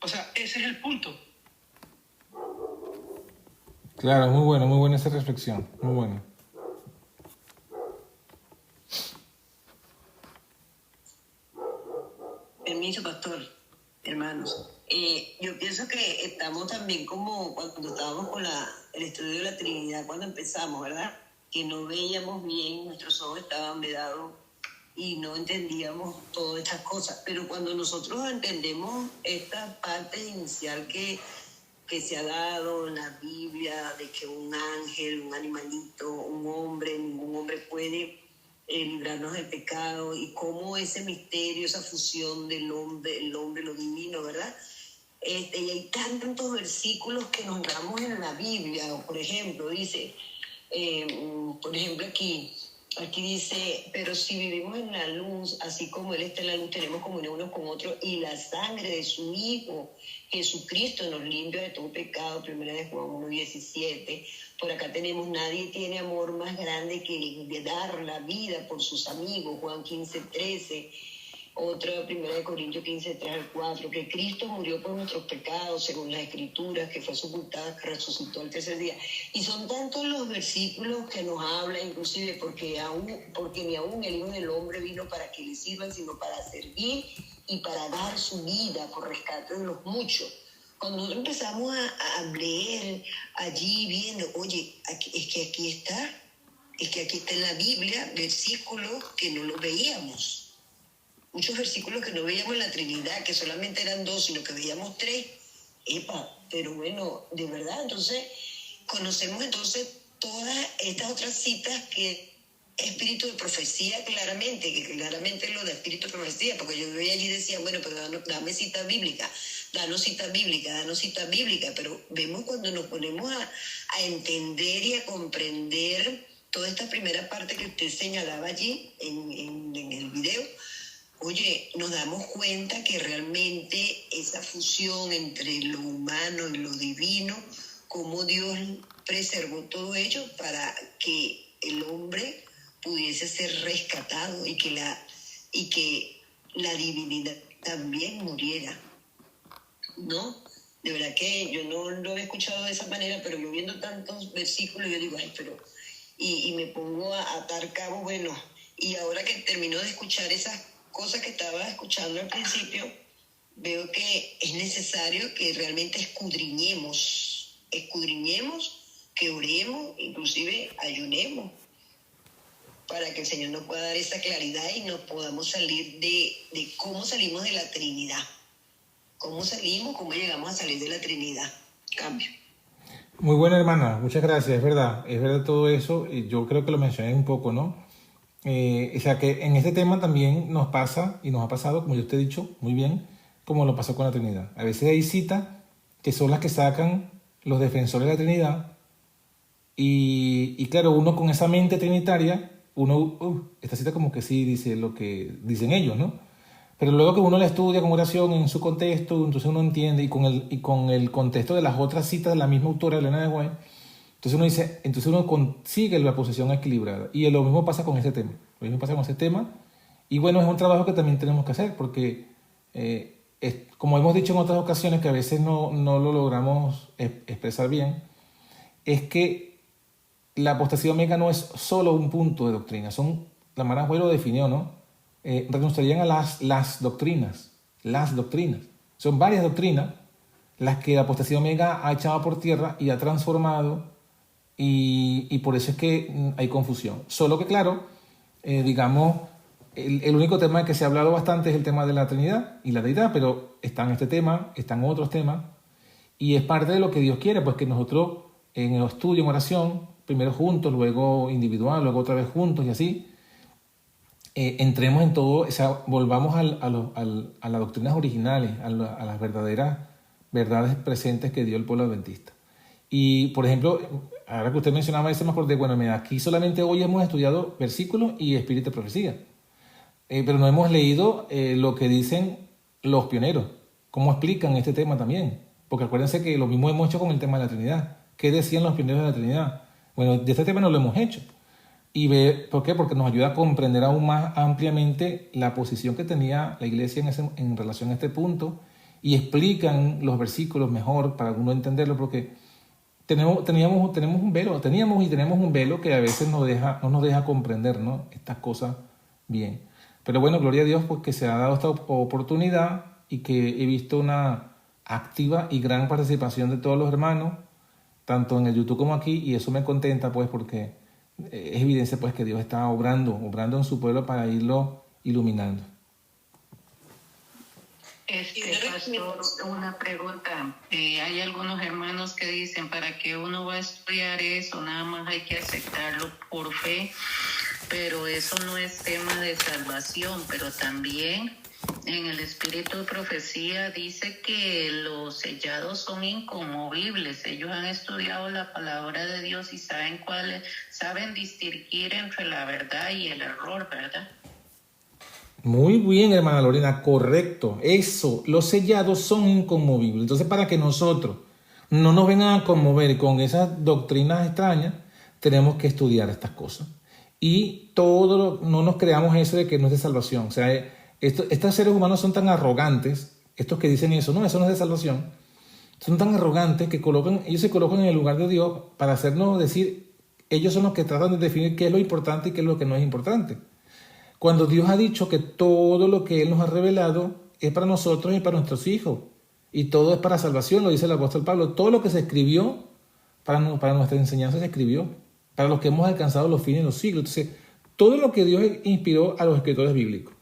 O sea, ese es el punto. Claro, muy buena esa reflexión, muy buena. Permiso, pastor, hermanos. Yo pienso que estamos también como cuando estábamos con el estudio de la Trinidad, cuando empezamos, ¿verdad? Que no veíamos bien, nuestros ojos estaban vedados y no entendíamos todas estas cosas. Pero cuando nosotros entendemos esta parte inicial que se ha dado en la Biblia, de que un ángel, un animalito, un hombre, ningún hombre puede librarnos del pecado, y cómo ese misterio, esa fusión del hombre, el hombre, lo divino, ¿verdad? Y hay tantos versículos que nos damos en la Biblia. O por ejemplo, dice, por ejemplo aquí dice, pero si vivimos en la luz, así como Él está en la luz, tenemos comunión unos con otros, y la sangre de su Hijo Jesucristo nos limpia de todo pecado. 1 Juan 1:17. Por acá tenemos, nadie tiene amor más grande que el de dar la vida por sus amigos. Juan 15:13. Otra, 1 Corintios 15:3-4, que Cristo murió por nuestros pecados, según las Escrituras, que fue sepultado, que resucitó al tercer día. Y son tantos los versículos que nos hablan, inclusive porque ni aún el Hijo del Hombre vino para que le sirvan, sino para servir y para dar su vida por rescate de los muchos. Cuando nosotros empezamos a leer allí, viendo, oye, es que aquí está en la Biblia versículos que no los veíamos. Muchos versículos que no veíamos en la Trinidad, que solamente eran 2, sino que veíamos 3. Pero bueno, de verdad, entonces conocemos entonces todas estas otras citas que espíritu de profecía, claramente, que claramente es lo de espíritu de profecía, porque yo veía allí y decía, bueno, pero dame cita bíblica, danos cita bíblica, pero vemos cuando nos ponemos a entender y a comprender toda esta primera parte que usted señalaba allí en el video. Oye, nos damos cuenta que realmente esa fusión entre lo humano y lo divino, cómo Dios preservó todo ello para que el hombre pudiese ser rescatado y que la divinidad también muriera, ¿no? De verdad que yo no lo he escuchado de esa manera, pero yo viendo tantos versículos, yo digo, ay, pero... Y me pongo a atar cabos, bueno, y ahora que termino de escuchar esas cosas que estaba escuchando al principio, veo que es necesario que realmente escudriñemos, que oremos, inclusive ayunemos, para que el Señor nos pueda dar esa claridad y nos podamos salir de cómo salimos de la Trinidad. ¿Cómo llegamos a salir de la Trinidad? Cambio. Muy buena, hermana, muchas gracias, es verdad todo eso, y yo creo que lo mencioné un poco, ¿no? O sea que en este tema también nos pasa, y nos ha pasado, como yo te he dicho, muy bien, como lo pasó con la Trinidad. A veces hay citas que son las que sacan los defensores de la Trinidad, y claro, uno con esa mente trinitaria, esta cita como que sí dice lo que dicen ellos, ¿no? Pero luego que uno la estudia con oración en su contexto, entonces uno entiende, y con el contexto de las otras citas de la misma autora, Elena de White, entonces uno consigue la posición equilibrada. Y lo mismo pasa con ese tema. Y bueno, es un trabajo que también tenemos que hacer, porque como hemos dicho en otras ocasiones, que a veces no lo logramos expresar bien, es que la apostasía omega no es solo un punto de doctrina. La hermana White lo definió, ¿no? Renunciarían a las doctrinas. Son varias doctrinas las que la apostasía omega ha echado por tierra y ha transformado, y por eso es que hay confusión. Solo que claro, digamos, el único tema que se ha hablado bastante es el tema de la Trinidad y la deidad, pero están este tema, están otros temas, y es parte de lo que Dios quiere, pues que nosotros en el estudio, en oración, primero juntos, luego individual, luego otra vez juntos y así, entremos en todo, o sea, volvamos a las doctrinas originales, a las verdaderas verdades presentes que dio el pueblo adventista. Y, por ejemplo, ahora que usted mencionaba eso, me acordé, bueno, mira, aquí solamente hoy hemos estudiado versículos y espíritu de profecía. Pero no hemos leído lo que dicen los pioneros, cómo explican este tema también. Porque acuérdense que lo mismo hemos hecho con el tema de la Trinidad. ¿Qué decían los pioneros de la Trinidad? Bueno, de este tema no lo hemos hecho. Y ¿por qué? Porque nos ayuda a comprender aún más ampliamente la posición que tenía la iglesia en relación a este punto, y explican los versículos mejor para uno entenderlo, porque teníamos un velo, teníamos y tenemos un velo que a veces no nos deja comprender, ¿no?, estas cosas bien. Pero bueno, gloria a Dios porque se ha dado esta oportunidad y que he visto una activa y gran participación de todos los hermanos, tanto en el YouTube como aquí, y eso me contenta pues porque es evidencia pues que Dios está obrando en su pueblo para irlo iluminando. Pastor, una pregunta. Hay algunos hermanos que dicen, ¿para qué uno va a estudiar eso? Nada más hay que aceptarlo por fe, pero eso no es tema de salvación. Pero también en el espíritu de profecía dice que los sellados son inconmovibles. Ellos han estudiado la palabra de Dios y saben distinguir entre la verdad y el error, ¿verdad? Muy bien, hermana Lorena, correcto. Eso, los sellados son inconmovibles. Entonces, para que nosotros no nos vengan a conmover con esas doctrinas extrañas, tenemos que estudiar estas cosas. Y no nos creamos eso de que no es de salvación. O sea, estos seres humanos son tan arrogantes, estos que dicen eso no es de salvación, son tan arrogantes que ellos se colocan en el lugar de Dios para hacernos decir, ellos son los que tratan de definir qué es lo importante y qué es lo que no es importante. Cuando Dios ha dicho que todo lo que Él nos ha revelado es para nosotros y para nuestros hijos, y todo es para salvación, lo dice el apóstol Pablo. Todo lo que se escribió para nuestra enseñanza se escribió, para los que hemos alcanzado los fines de los siglos. Entonces, todo lo que Dios inspiró a los escritores bíblicos,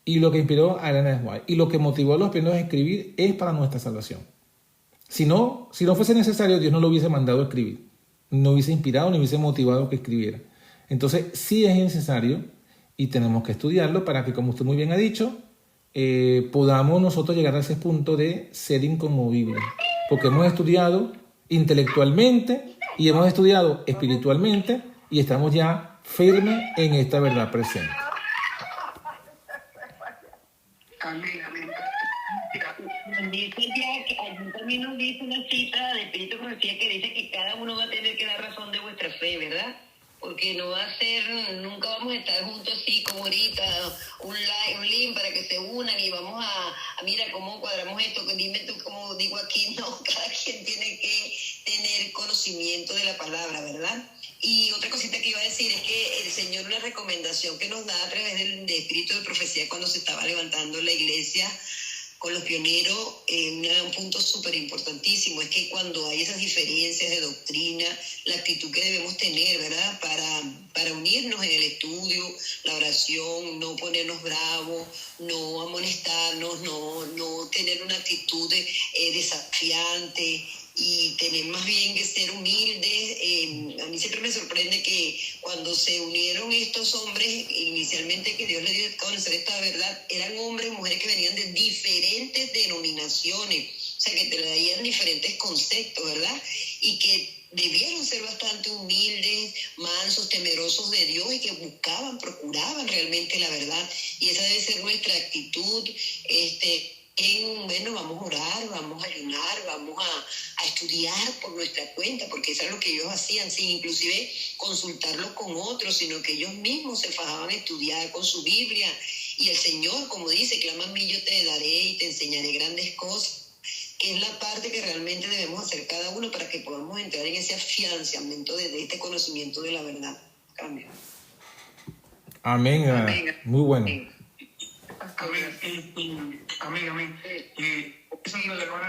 y lo que inspiró a Ellen G. White, y lo que motivó a los primeros a escribir, es para nuestra salvación. Si no fuese necesario, Dios no lo hubiese mandado a escribir, no hubiese inspirado, ni hubiese motivado a que escribiera. Entonces, sí es necesario y tenemos que estudiarlo para que, como usted muy bien ha dicho, podamos nosotros llegar a ese punto de ser inconmovibles. Porque hemos estudiado intelectualmente y hemos estudiado espiritualmente y estamos ya firmes en esta verdad presente. Amén, amén. Dice ya que allí también nos dice una cita de Espíritu de Profecía que dice que cada uno va a tener que dar razón de vuestra fe, ¿verdad? Porque no va a ser, nunca vamos a estar juntos así como ahorita, un link para que se unan y vamos a mira cómo cuadramos esto, dime tú cómo digo aquí, no, cada quien tiene que tener conocimiento de la palabra, ¿verdad? Y otra cosita que iba a decir es que el Señor, una recomendación que nos da a través del Espíritu de Profecía cuando se estaba levantando la iglesia con los pioneros, un punto súper importantísimo es que cuando hay esas diferencias de doctrina, la actitud que debemos tener, ¿verdad? Para unirnos en el estudio, la oración, no ponernos bravos, no amonestarnos, no tener una actitud desafiante, y tener más bien que ser humildes. A mí siempre me sorprende que cuando se unieron estos hombres, inicialmente que Dios les dio a conocer esta verdad, eran hombres y mujeres que venían de diferentes denominaciones, o sea, que traían diferentes conceptos, ¿verdad? Y que debieron ser bastante humildes, mansos, temerosos de Dios y que procuraban realmente la verdad. Y esa debe ser nuestra actitud, bueno, vamos a orar, vamos a ayunar, vamos a estudiar por nuestra cuenta, porque eso es lo que ellos hacían, sin inclusive consultarlo con otros, sino que ellos mismos se fajaban a estudiar con su Biblia. Y el Señor, como dice, clama a mí, yo te daré y te enseñaré grandes cosas, que es la parte que realmente debemos hacer cada uno para que podamos entrar en ese afianzamiento de este conocimiento de la verdad. Cambio. Amén. Muy bueno. Amén, amén. Esa es la hermana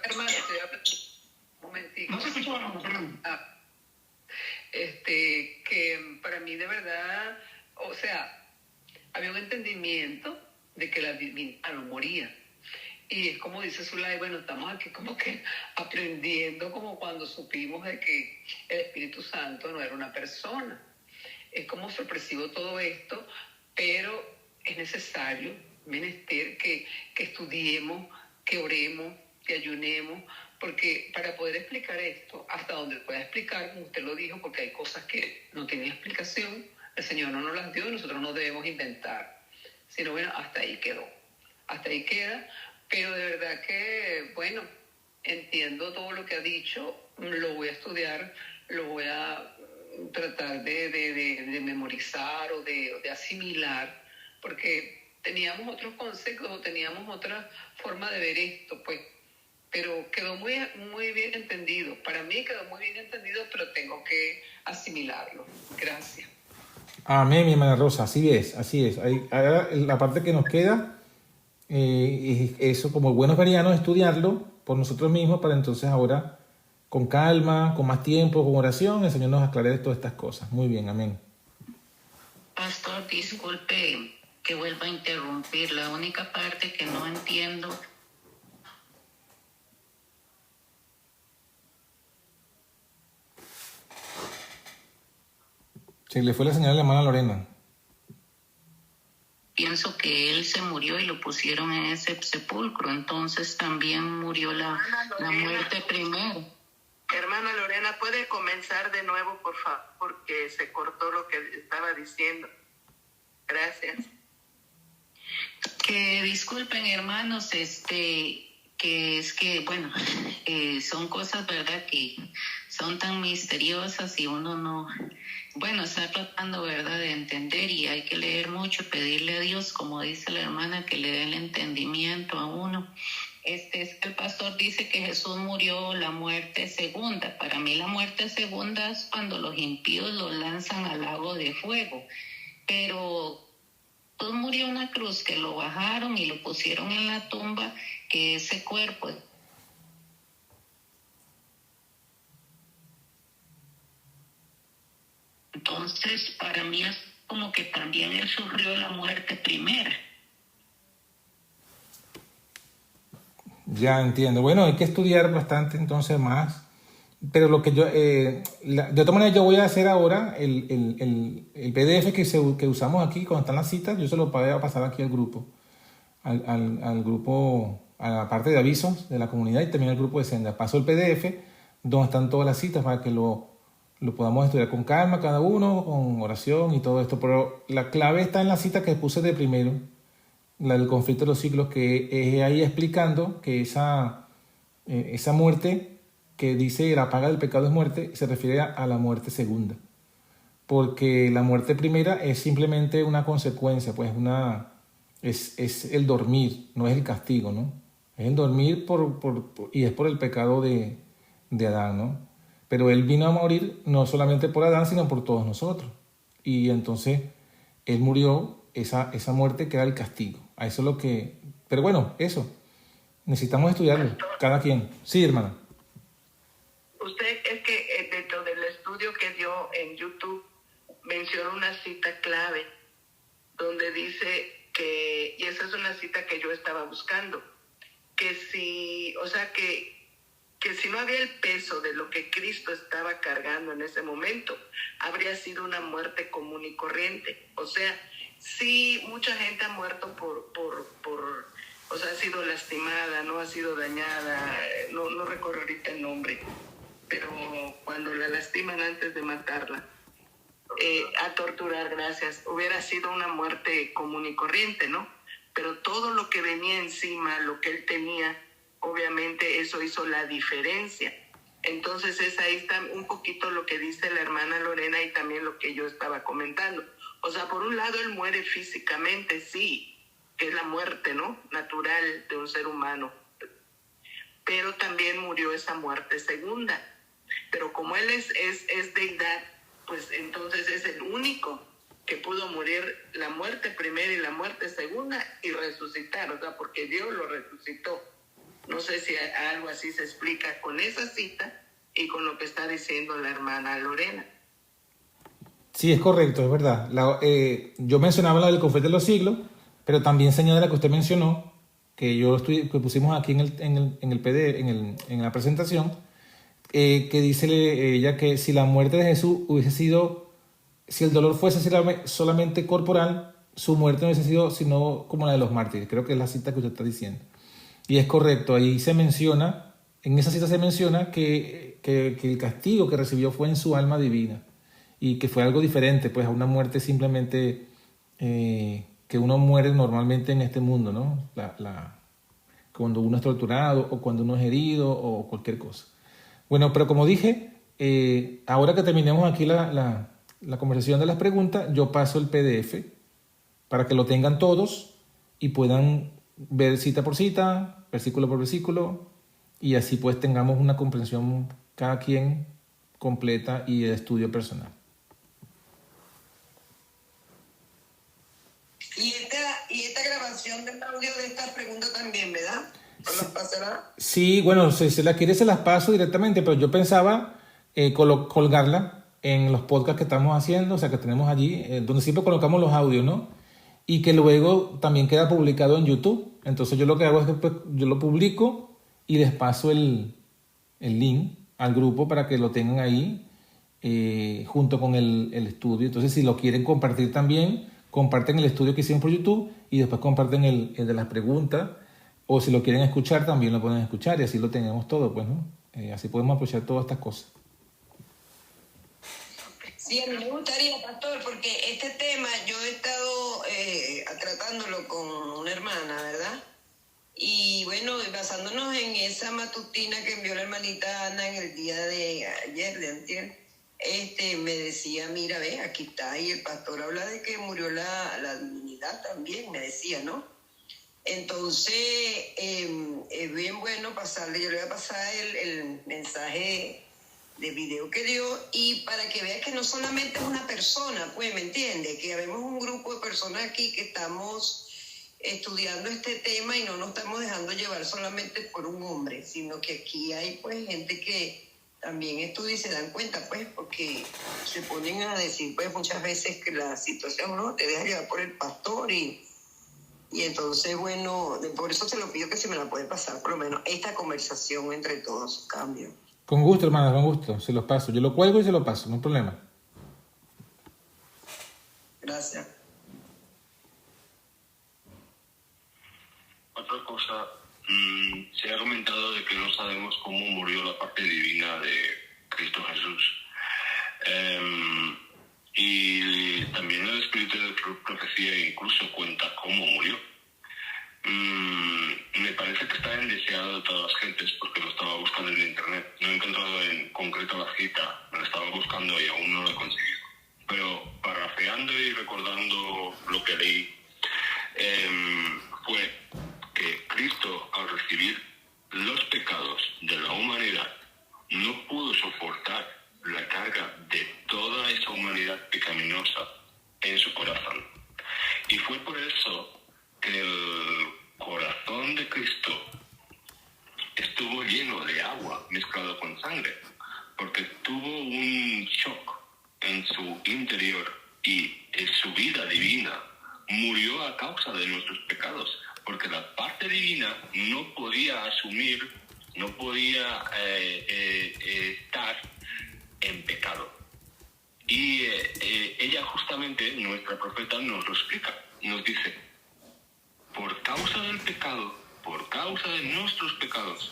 Hermano, un momentito. No se escuchaba, perdón. Que para mí de verdad, o sea, había un entendimiento de que la divinidad no moría. Y es como dice Zulay, bueno, estamos aquí como que aprendiendo como cuando supimos de que el Espíritu Santo no era una persona. Es como sorpresivo todo esto, pero es necesario, menester que estudiemos, que oremos, que ayunemos, Porque para poder explicar esto, hasta donde pueda explicar, como usted lo dijo, porque hay cosas que no tienen explicación, el Señor no nos las dio y nosotros no debemos inventar. Sino bueno, hasta ahí quedó. Hasta ahí queda, pero de verdad que, bueno, entiendo todo lo que ha dicho, lo voy a estudiar, lo voy a tratar de memorizar o de asimilar, porque teníamos otros conceptos, teníamos otra forma de ver esto, pues. Pero quedó muy, muy bien entendido. Para mí quedó muy bien entendido, pero tengo que asimilarlo. Gracias. Amén, mi hermana Rosa, así es, así es. Ahora la parte que nos queda, es eso, como buenos verianos, estudiarlo por nosotros mismos para entonces ahora, con calma, con más tiempo, con oración, el Señor nos aclare todas estas cosas. Muy bien, amén. Pastor, disculpe que vuelva a interrumpir. La única parte que no entiendo. Se le fue la señal a la hermana Lorena. Pienso que él se murió y lo pusieron en ese sepulcro, entonces también murió la muerte primero. Hermana Lorena, ¿puede comenzar de nuevo, por favor? Porque se cortó lo que estaba diciendo. Gracias. Que disculpen, hermanos, que es que, bueno, son cosas, ¿verdad?, que son tan misteriosas y uno no, bueno, está tratando, ¿verdad?, de entender, y hay que leer mucho, pedirle a Dios, como dice la hermana, que le dé el entendimiento a uno. Es que el pastor dice que Jesús murió la muerte segunda. Para mí la muerte segunda es cuando los impíos los lanzan al lago de fuego, pero Jesús murió en una cruz, que lo bajaron y lo pusieron en la tumba, que ese cuerpo. Entonces, para mí es como que también él sufrió la muerte primera. Ya entiendo. Bueno, hay que estudiar bastante entonces más. Pero lo que yo, de otra manera, yo voy a hacer ahora el PDF que usamos aquí cuando están las citas. Yo se lo voy a pasar aquí al grupo. Al grupo, a la parte de avisos de la comunidad y también al grupo de Senda. Paso el PDF donde están todas las citas para que lo podamos estudiar con calma cada uno, con oración y todo esto. Pero la clave está en la cita que puse de primero, la del conflicto de los siglos, que es ahí explicando que esa muerte que dice la paga del pecado es muerte, se refiere a la muerte segunda. Porque la muerte primera es simplemente una consecuencia, pues es el dormir, no es el castigo, ¿no? Es el dormir y es por el pecado de Adán, ¿no? Pero él vino a morir no solamente por Adán, sino por todos nosotros. Y entonces él murió esa muerte que era el castigo. A eso es lo que... Pero bueno, eso. Necesitamos estudiarlo, cada quien. Sí, hermana. Usted es que dentro del estudio que dio en YouTube menciona una cita clave donde dice que, y esa es una cita que yo estaba buscando, que si, o sea, que si no había el peso de lo que Cristo estaba cargando en ese momento, habría sido una muerte común y corriente. O sea, sí, mucha gente ha muerto o sea, ha sido lastimada, no ha sido dañada, no recuerdo ahorita el nombre, pero cuando la lastiman antes de matarla, a torturar, gracias, hubiera sido una muerte común y corriente, ¿no? Pero todo lo que venía encima, lo que él tenía, obviamente eso hizo la diferencia. Entonces ahí está un poquito lo que dice la hermana Lorena y también lo que yo estaba comentando. O sea, por un lado él muere físicamente, sí, que es la muerte, ¿no?, natural de un ser humano. Pero también murió esa muerte segunda. Pero como él es deidad, pues entonces es el único que pudo morir la muerte primera y la muerte segunda y resucitar, o sea, porque Dios lo resucitó. No sé si algo así se explica con esa cita y con lo que está diciendo la hermana Lorena. Sí, es correcto, es verdad. Yo mencionaba la del conflicto de los siglos, pero también señala la que usted mencionó, que pusimos aquí en el PDF, en la presentación, que dice ella que si la muerte de Jesús hubiese sido, si el dolor fuese solamente corporal, su muerte no hubiese sido sino como la de los mártires. Creo que es la cita que usted está diciendo. Y es correcto, ahí se menciona en esa cita se menciona que el castigo que recibió fue en su alma divina y que fue algo diferente pues a una muerte simplemente que uno muere normalmente en este mundo, ¿no? Cuando uno es torturado o cuando uno es herido o cualquier cosa. Bueno, pero como dije, ahora que terminemos aquí la conversación de las preguntas, yo paso el PDF para que lo tengan todos y puedan ver cita por cita, versículo por versículo, y así pues tengamos una comprensión cada quien completa y el estudio personal. Y esta grabación del audio de esta pregunta también, ¿verdad? ¿O las pasará? Sí, bueno, si se las quiere se las paso directamente, pero yo pensaba colgarla en los podcasts que estamos haciendo, o sea, que tenemos allí, donde siempre colocamos los audios, ¿no? Y que luego también queda publicado en YouTube. Entonces yo lo que hago es que pues, yo lo publico y les paso el link al grupo para que lo tengan ahí junto con el estudio. Entonces si lo quieren compartir también, comparten el estudio que hicieron por YouTube y después comparten el de las preguntas, o si lo quieren escuchar también lo pueden escuchar y así lo tenemos todo, pues, ¿no? Así podemos aprovechar todas estas cosas. Sí, a mí me gustaría, pastor, porque este tema yo he estado tratándolo con una hermana, ¿verdad? Y bueno, basándonos en esa matutina que envió la hermanita Ana en el día de ayer, de antier, me decía, mira, ve, aquí está, y el pastor habla de que murió la divinidad también, me decía, ¿no? Entonces, es bien bueno pasarle, yo le voy a pasar el mensaje de video que dio, y para que vea que no solamente es una persona, pues, ¿me entiende? Que habemos un grupo de personas aquí que estamos estudiando este tema y no nos estamos dejando llevar solamente por un hombre, sino que aquí hay, pues, gente que también estudia y se dan cuenta, pues, porque se ponen a decir, pues, muchas veces que la situación no te deja llevar por el pastor y entonces, bueno, por eso se lo pido que se me la puede pasar, por lo menos, esta conversación entre todos, cambio. Con gusto, hermana, con gusto. Se los paso. Yo lo cuelgo y se lo paso, no hay problema. Gracias. Otra cosa, se ha comentado de que no sabemos cómo murió la parte divina de Cristo Jesús. Y también el Espíritu de Profecía incluso cuenta cómo murió. Me parece que está en deseado de todas las gentes porque lo estaba buscando en internet. No he encontrado en concreto la cita, me lo estaba buscando y aún no lo he conseguido. Pero parafraseando y recordando lo que leí, fue que Cristo, al recibir los pecados de la humanidad, no pudo soportar la carga de toda esa humanidad pecaminosa en su corazón. Y fue por eso que el corazón de Cristo estuvo lleno de agua mezclado con sangre, porque tuvo un shock en su interior y en su vida divina murió a causa de nuestros pecados, porque la parte divina no podía asumir, no podía estar en pecado. Y ella justamente, nuestra profeta, nos lo explica, nos dice: por causa del pecado, por causa de nuestros pecados,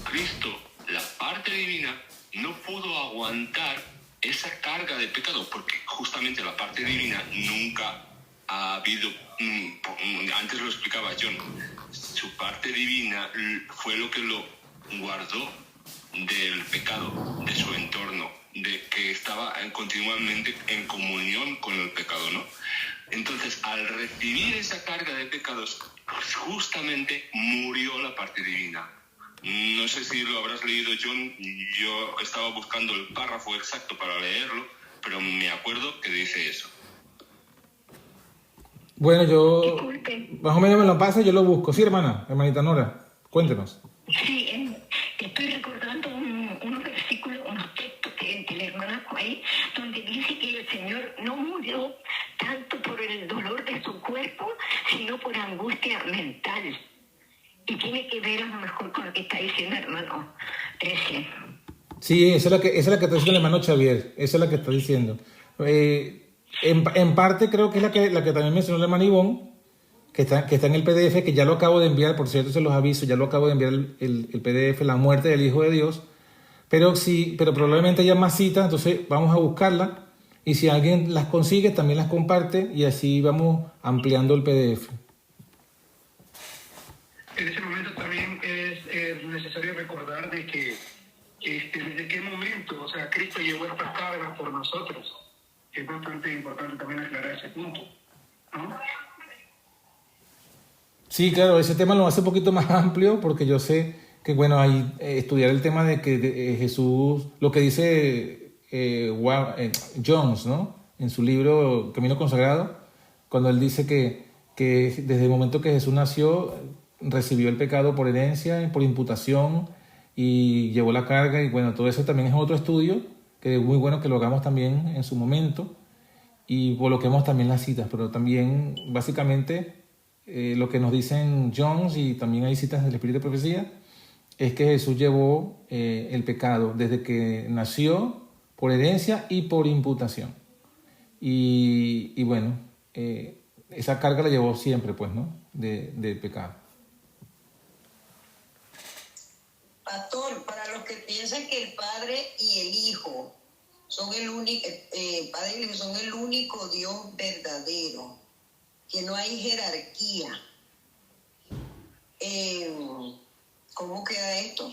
Cristo, la parte divina, no pudo aguantar esa carga de pecado, porque justamente la parte divina nunca ha habido, antes lo explicaba John, su parte divina fue lo que lo guardó del pecado, de su entorno, de que estaba continuamente en comunión con el pecado, ¿no? Entonces, al recibir esa carga de pecados, justamente murió la parte divina. No sé si lo habrás leído, John. Yo estaba buscando el párrafo exacto para leerlo, pero me acuerdo que dice eso. Bueno, yo Disculpe. más o menos me lo pasa y yo lo busco. Sí, hermanita Nora, cuéntenos. Sí, estoy recordando unos versículos, unos textos que la hermana ahí, donde dice que el Señor no murió tanto por el dolor de su cuerpo, sino por angustia mental. Y tiene que ver a lo mejor con lo que está diciendo el hermano 13. Sí, esa es la que está diciendo el hermano Xavier. Esa es la que está diciendo. En parte creo que es la que también mencionó el hermano Ivón, que está en el PDF, que ya lo acabo de enviar, por cierto, se los aviso, ya lo acabo de enviar el PDF, La muerte del Hijo de Dios. Pero probablemente haya más citas, entonces vamos a buscarla. Y si alguien las consigue, también las comparte y así vamos ampliando el PDF. En ese momento también es necesario recordar de que desde qué momento, o sea, Cristo llevó estas cargas por nosotros. Es bastante importante también aclarar ese punto, ¿no? Sí, claro, ese tema lo hace un poquito más amplio porque yo sé que, bueno, hay estudiar el tema de que Jesús, lo que dice Jones, ¿no? En su libro Camino Consagrado, cuando él dice que desde el momento que Jesús nació, recibió el pecado por herencia, por imputación y llevó la carga, y bueno, todo eso también es otro estudio que es muy bueno que lo hagamos también en su momento y coloquemos también las citas, pero también básicamente lo que nos dicen Jones, y también hay citas del Espíritu de Profecía, es que Jesús llevó el pecado desde que nació por herencia y por imputación. Y bueno, esa carga la llevó siempre, pues, ¿no? De pecado. Pastor, para los que piensan que el Padre y el Hijo son el único, Padre y el Hijo son el único Dios verdadero, que no hay jerarquía, ¿cómo queda esto?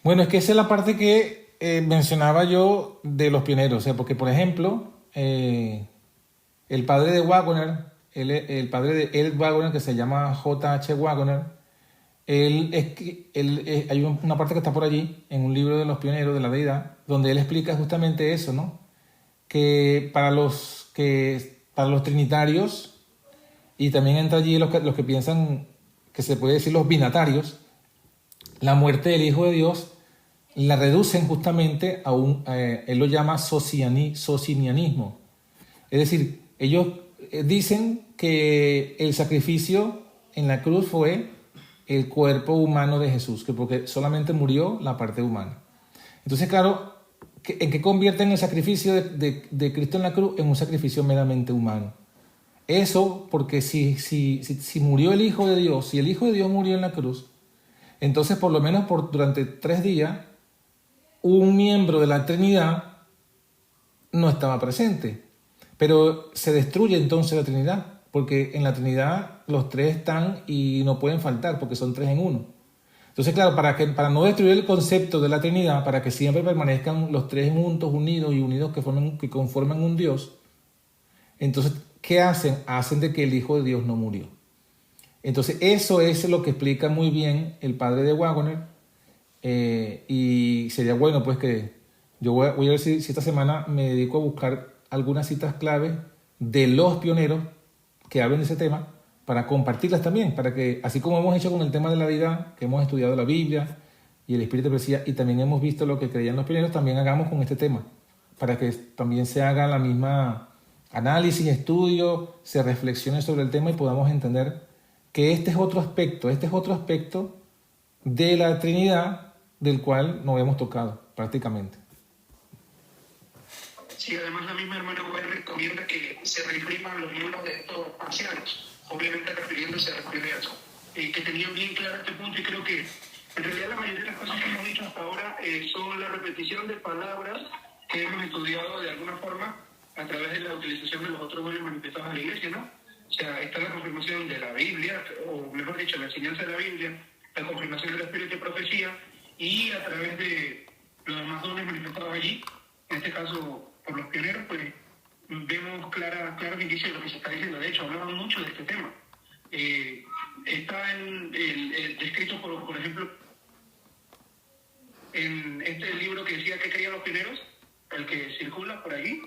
Bueno, es que esa es la parte que mencionaba yo de los pioneros, o sea, porque por ejemplo, el padre de Waggoner, el padre de L. Waggoner, que se llama J.H. Waggoner, hay una parte que está por allí, en un libro de los pioneros de la deidad, donde él explica justamente eso, ¿no? Que para los trinitarios, y también entra allí los que piensan que se puede decir los binatarios, la muerte del Hijo de Dios la reducen justamente a él lo llama socinianismo. Es decir, ellos dicen que el sacrificio en la cruz fue el cuerpo humano de Jesús, que porque solamente murió la parte humana. Entonces, claro, ¿en qué convierten el sacrificio de Cristo en la cruz? En un sacrificio meramente humano. Eso porque si murió el Hijo de Dios, si el Hijo de Dios murió en la cruz, entonces por lo menos durante 3 días, un miembro de la Trinidad no estaba presente. Pero se destruye entonces la Trinidad, porque en la Trinidad los 3 están y no pueden faltar, porque son 3 en 1. Entonces, claro, para no destruir el concepto de la Trinidad, para que siempre permanezcan los 3 juntos, unidos, que conforman un Dios, entonces, ¿qué hacen? Hacen de que el Hijo de Dios no murió. Entonces, eso es lo que explica muy bien el padre de Waggoner, y sería bueno pues que yo voy a ver si esta semana me dedico a buscar algunas citas claves de los pioneros que hablen de ese tema, para compartirlas también, para que, así como hemos hecho con el tema de la deidad, que hemos estudiado la Biblia y el Espíritu de Profecía, y también hemos visto lo que creían los pioneros, también hagamos con este tema, para que también se haga la misma análisis, estudio, se reflexione sobre el tema y podamos entender que este es otro aspecto de la Trinidad del cual no hemos tocado prácticamente. Sí, además la misma hermana White recomienda que se repriman los libros de estos ancianos, obviamente refiriéndose a los primeros, que tenían bien claro este punto, y creo que en realidad la mayoría de las cosas que hemos dicho hasta ahora son la repetición de palabras que hemos estudiado de alguna forma a través de la utilización de los otros dones manifestados a la iglesia, ¿no? O sea, está la confirmación de la Biblia, o mejor dicho, la enseñanza de la Biblia, la confirmación del Espíritu de Profecía, y a través de los demás dones manifestados allí, en este caso por los pioneros, pues vemos claros indicios de lo que se está diciendo. De hecho, hablaban mucho de este tema. Está descrito, por ejemplo, en este libro que decía que creían los pioneros, el que circula por allí,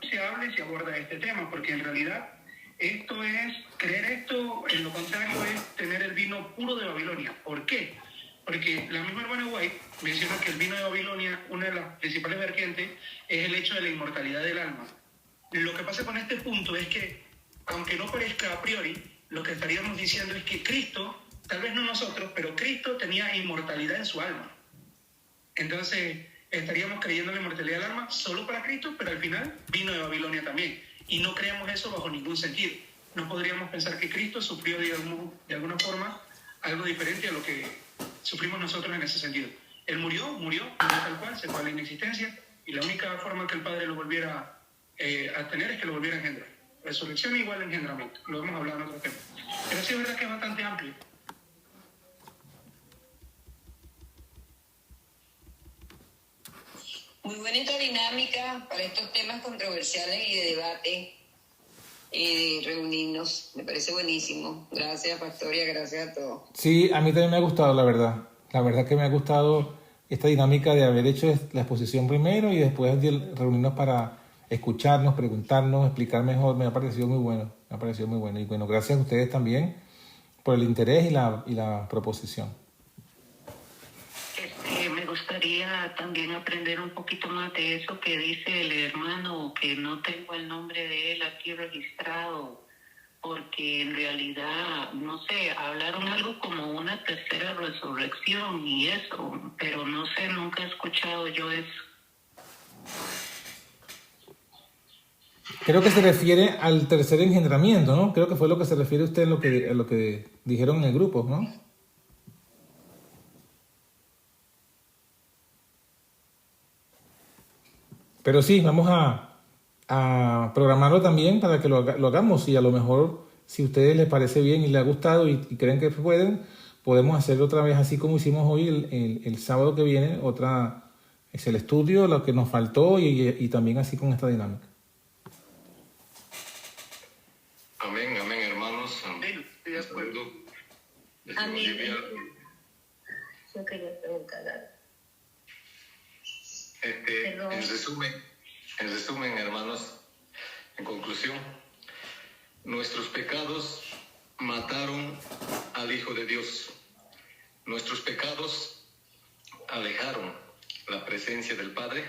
se habla y se aborda este tema, porque en realidad esto es, creer esto, en lo contrario, es tener el vino puro de Babilonia. ¿Por qué? Porque la misma hermana White menciona que el vino de Babilonia, una de las principales vertientes, es el hecho de la inmortalidad del alma. Lo que pasa con este punto es que, aunque no parezca a priori, lo que estaríamos diciendo es que Cristo, tal vez no nosotros, pero Cristo tenía inmortalidad en su alma. Entonces, estaríamos creyendo en la inmortalidad del alma solo para Cristo, pero al final vino de Babilonia también. Y no creemos eso bajo ningún sentido. no podríamos pensar que Cristo sufrió de alguna forma algo diferente a lo que sufrimos nosotros en ese sentido. Él murió tal cual, se fue a la inexistencia, y la única forma que el Padre lo volviera a tener es que lo volviera a engendrar. Resurrección igual a engendramiento, lo hemos hablado en otro tema. Pero sí es verdad que es bastante amplio. Muy bonita dinámica para estos temas controversiales y de debate, de reunirnos. Me parece buenísimo. Gracias, Pastoria, gracias a todos. Sí, a mí también me ha gustado, la verdad. La verdad que me ha gustado esta dinámica de haber hecho la exposición primero y después de reunirnos para escucharnos, preguntarnos, explicar mejor. Me ha parecido muy bueno. Me ha parecido muy bueno. Y bueno, gracias a ustedes también por el interés y la proposición. Me gustaría también aprender un poquito más de eso que dice el hermano, que no tengo el nombre de él aquí registrado, porque en realidad, no sé, hablaron algo como una tercera resurrección y eso, pero no sé, nunca he escuchado yo eso. Creo que se refiere al tercer engendramiento, ¿no? Creo que fue lo que se refiere usted a lo que dijeron en el grupo, ¿no? Pero sí, vamos a programarlo también para que lo hagamos, y a lo mejor, si a ustedes les parece bien y les ha gustado y creen que pueden, podemos hacerlo otra vez así como hicimos hoy el sábado que viene. Es el estudio, lo que nos faltó, y también así con esta dinámica. Amén, amén, hermanos. Estoy de acuerdo. Amén. Yo quería preguntar algo. En resumen, hermanos, en conclusión, nuestros pecados mataron al Hijo de Dios. Nuestros pecados alejaron la presencia del Padre.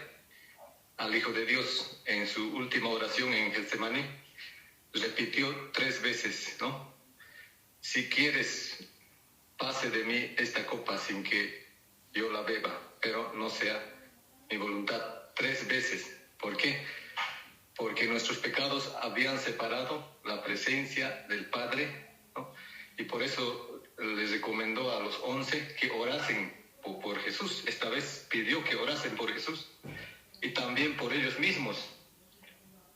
Al Hijo de Dios, en su última oración en Getsemaní, repitió 3 veces, ¿no? Si quieres, pase de mí esta copa sin que yo la beba, pero no sea mi voluntad. 3 veces. ¿Por qué? Porque nuestros pecados habían separado la presencia del Padre, ¿no? Y por eso les recomendó a los 11 que orasen por Jesús. Esta vez pidió que orasen por Jesús y también por ellos mismos,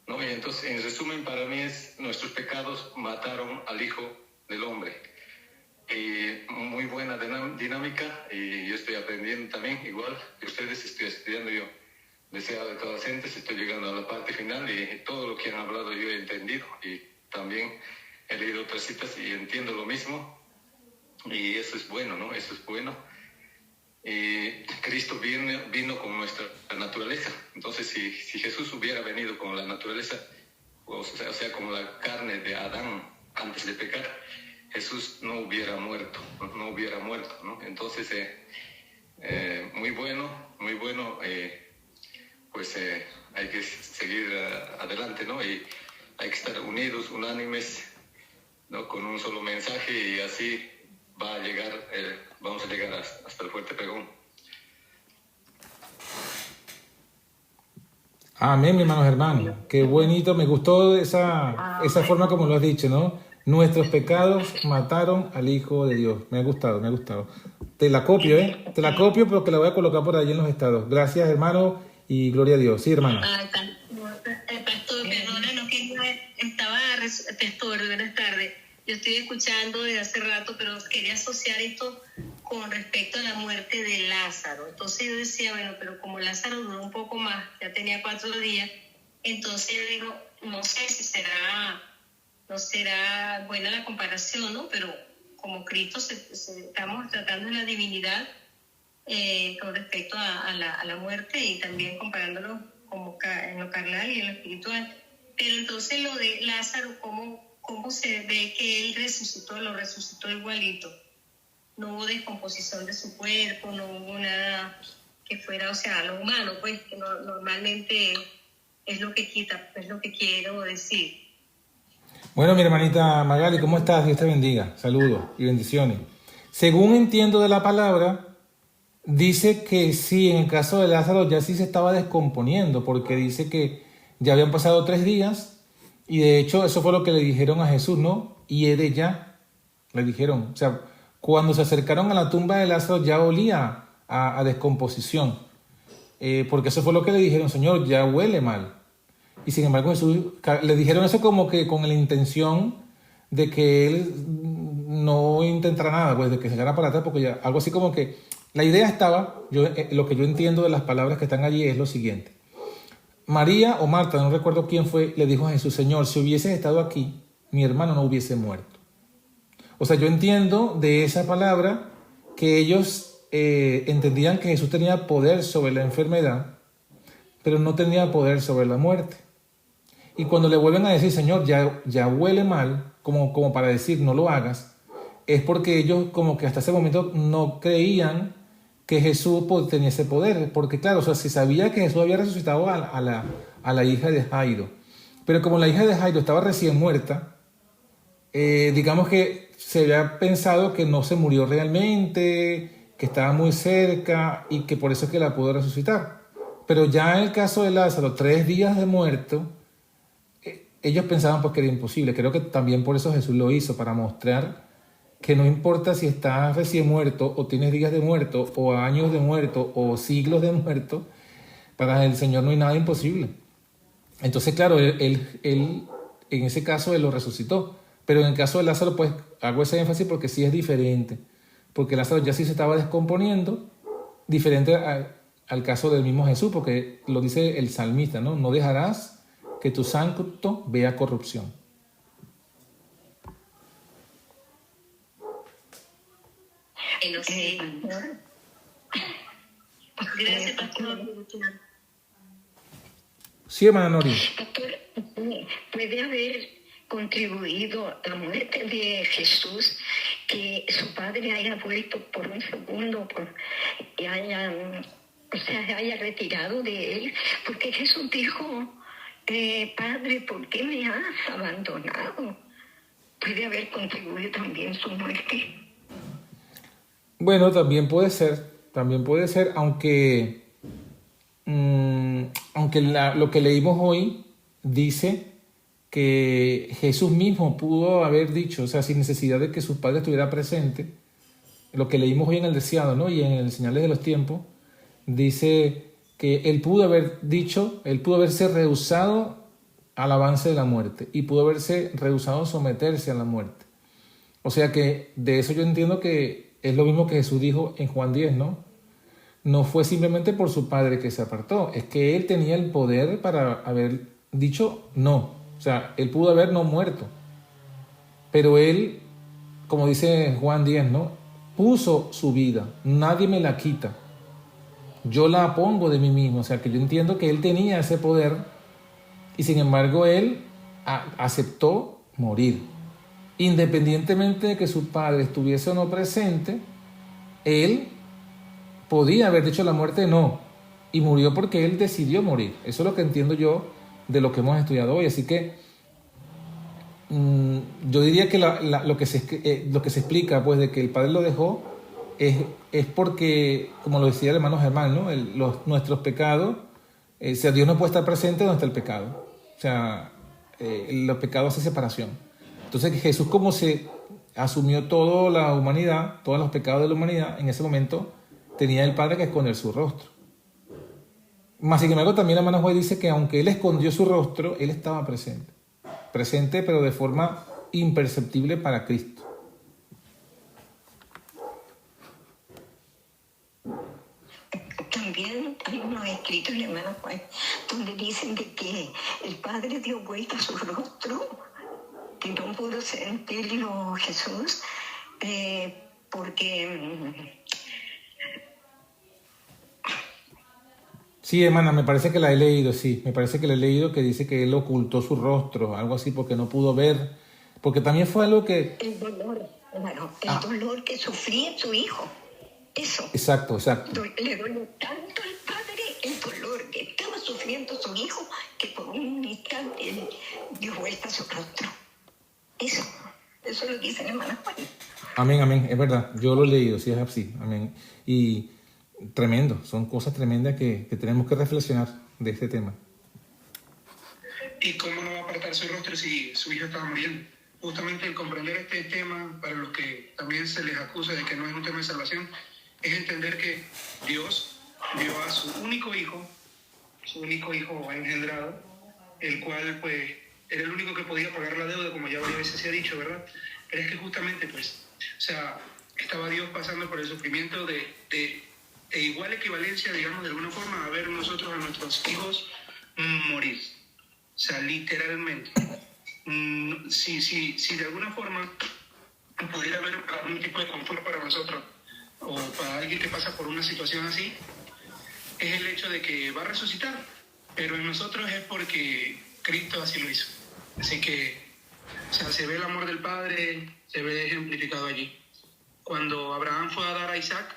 ¿no? Y entonces, en resumen, para mí nuestros pecados mataron al Hijo del Hombre. Y muy buena dinámica, y yo estoy aprendiendo también, igual que ustedes. Estoy estudiando yo deseo de adolescentes, estoy llegando a la parte final, y todo lo que han hablado yo he entendido, y también he leído otras citas y entiendo lo mismo, y eso es bueno, ¿no? Eso es bueno. Y Cristo vino con nuestra naturaleza. Entonces, si Jesús hubiera venido con la naturaleza, o sea, con la carne de Adán antes de pecar, Jesús no hubiera muerto, ¿no? Entonces, muy bueno, pues hay que seguir adelante, ¿no? Y hay que estar unidos, unánimes, ¿no? Con un solo mensaje, y así vamos a llegar hasta el fuerte pregón. Amén, mi hermano Germán. Qué bonito, me gustó esa forma como lo has dicho, ¿no? Nuestros pecados mataron al Hijo de Dios. Me ha gustado. Te la copio, pero que la voy a colocar por allí en los estados. Gracias, hermano, y gloria a Dios. Sí, hermano. Pastor, perdona, no quería, Pastor, buenas tardes. Yo estoy escuchando desde hace rato, pero quería asociar esto con respecto a la muerte de Lázaro. Entonces yo decía, bueno, pero como Lázaro duró un poco más, ya tenía 4 días, entonces yo digo, no sé si no será buena la comparación, ¿no? Pero como Cristo estamos tratando la divinidad con respecto a la muerte, y también comparándolo como en lo carnal y en lo espiritual. Pero entonces lo de Lázaro, ¿cómo se ve que él lo resucitó igualito? No hubo descomposición de su cuerpo, no hubo nada que fuera, o sea, lo humano, pues, que normalmente es lo que quita, es lo que quiero decir. Bueno, mi hermanita Magali, ¿cómo estás? Dios te bendiga. Saludos y bendiciones. Según entiendo de la palabra, dice que sí, en el caso de Lázaro ya sí se estaba descomponiendo, porque dice que ya habían pasado 3 días Y de hecho eso fue lo que le dijeron a Jesús, ¿no? Y de ya, le dijeron. O sea, cuando se acercaron a la tumba de Lázaro ya olía a descomposición. Porque eso fue lo que le dijeron, Señor, ya huele mal. Y sin embargo Jesús le dijeron eso como que con la intención de que él no intentara nada, pues de que se quedara para atrás, porque ya algo así como que la idea estaba, lo que yo entiendo de las palabras que están allí es lo siguiente. María o Marta, no recuerdo quién fue, le dijo a Jesús, Señor, si hubieses estado aquí, mi hermano no hubiese muerto. O sea, yo entiendo de esa palabra que ellos entendían que Jesús tenía poder sobre la enfermedad, pero no tenía poder sobre la muerte. Y cuando le vuelven a decir, Señor, ya huele mal, como para decir, no lo hagas, es porque ellos como que hasta ese momento no creían que Jesús tenía ese poder. Porque claro, o sea, se sabía que Jesús había resucitado a la hija de Jairo. Pero como la hija de Jairo estaba recién muerta, digamos que se había pensado que no se murió realmente, que estaba muy cerca y que por eso es que la pudo resucitar. Pero ya en el caso de Lázaro, 3 días de muerto, ellos pensaban pues que era imposible. Creo que también por eso Jesús lo hizo, para mostrar que no importa si estás recién muerto o tienes días de muerto o años de muerto o siglos de muerto, para el Señor no hay nada imposible. Entonces, claro, él en ese caso él lo resucitó. Pero en el caso de Lázaro, pues hago ese énfasis porque sí es diferente. Porque Lázaro ya sí se estaba descomponiendo, diferente al caso del mismo Jesús, porque lo dice el salmista, ¿no? No dejarás que tu santo vea corrupción. Bueno, sí. Gracias, pastor. Sí, hermana Nori. Pastor, puede haber contribuido a la muerte de Jesús que su padre haya vuelto por un segundo y haya retirado de él, porque Jesús dijo, Padre, ¿por qué me has abandonado? Puede haber contribuido también su muerte. Bueno, también puede ser, aunque lo que leímos hoy dice que Jesús mismo pudo haber dicho, o sea, sin necesidad de que su padre estuviera presente, lo que leímos hoy en el Deseado, ¿no? Y en el Señales de los Tiempos, dice que él pudo haberse rehusado al avance de la muerte y pudo haberse rehusado someterse a la muerte. O sea que de eso yo entiendo que es lo mismo que Jesús dijo en Juan 10, ¿no? No fue simplemente por su padre que se apartó, es que él tenía el poder para haber dicho no. O sea, él pudo haber no muerto. Pero él, como dice Juan 10, ¿no? Puso su vida, nadie me la quita. Yo la pongo de mí mismo. O sea, que yo entiendo que él tenía ese poder y sin embargo él aceptó morir. Independientemente de que su padre estuviese o no presente, él podía haber dicho la muerte no, y murió porque él decidió morir. Eso es lo que entiendo yo de lo que hemos estudiado hoy. Así que yo diría que lo que se explica pues de que el padre lo dejó es porque, como lo decía el hermano Germán, ¿no? Nuestros pecados, o sea, Dios no puede estar presente donde está el pecado. O sea, los pecados hacen separación. Entonces Jesús, como se asumió toda la humanidad, todos los pecados de la humanidad, en ese momento tenía el Padre que esconder su rostro. Más sin embargo, también la hermana Juez dice que aunque él escondió su rostro, él estaba presente. Presente, pero de forma imperceptible para Cristo. También hay unos escritos, hermano Juan, donde dicen de que el Padre dio vuelta a su rostro, que no pudo sentirlo Jesús, porque... Sí, hermana, me parece que la he leído, sí. Me parece que la he leído, que dice que él ocultó su rostro, algo así, porque no pudo ver. Porque también fue algo que... El dolor, bueno, dolor que sufría su hijo. Eso. Exacto. Le dolió tanto al padre el dolor que estaba sufriendo su hijo, que por un instante él dio vuelta a su rostro. Eso es lo que dice la hermana Juan. Amén, es verdad. Yo lo he leído, sí es así. Amén. Y tremendo, son cosas tremendas que tenemos que reflexionar de este tema. ¿Y cómo no va a apartar su rostro si su hija estaba muriendo? Justamente el comprender este tema, para los que también se les acusa de que no es un tema de salvación, es entender que Dios dio a su único hijo engendrado, el cual pues era el único que podía pagar la deuda, como ya varias veces se ha dicho, ¿verdad? Pero es que justamente pues, o sea, estaba Dios pasando por el sufrimiento de igual equivalencia, digamos, de alguna forma, a ver nosotros a nuestros hijos morir. O sea, literalmente. Si de alguna forma pudiera haber algún tipo de confort para nosotros o para alguien que pasa por una situación así, es el hecho de que va a resucitar, pero en nosotros es porque Cristo así lo hizo. Así que, o sea, se ve el amor del Padre, se ve ejemplificado allí. Cuando Abraham fue a dar a Isaac,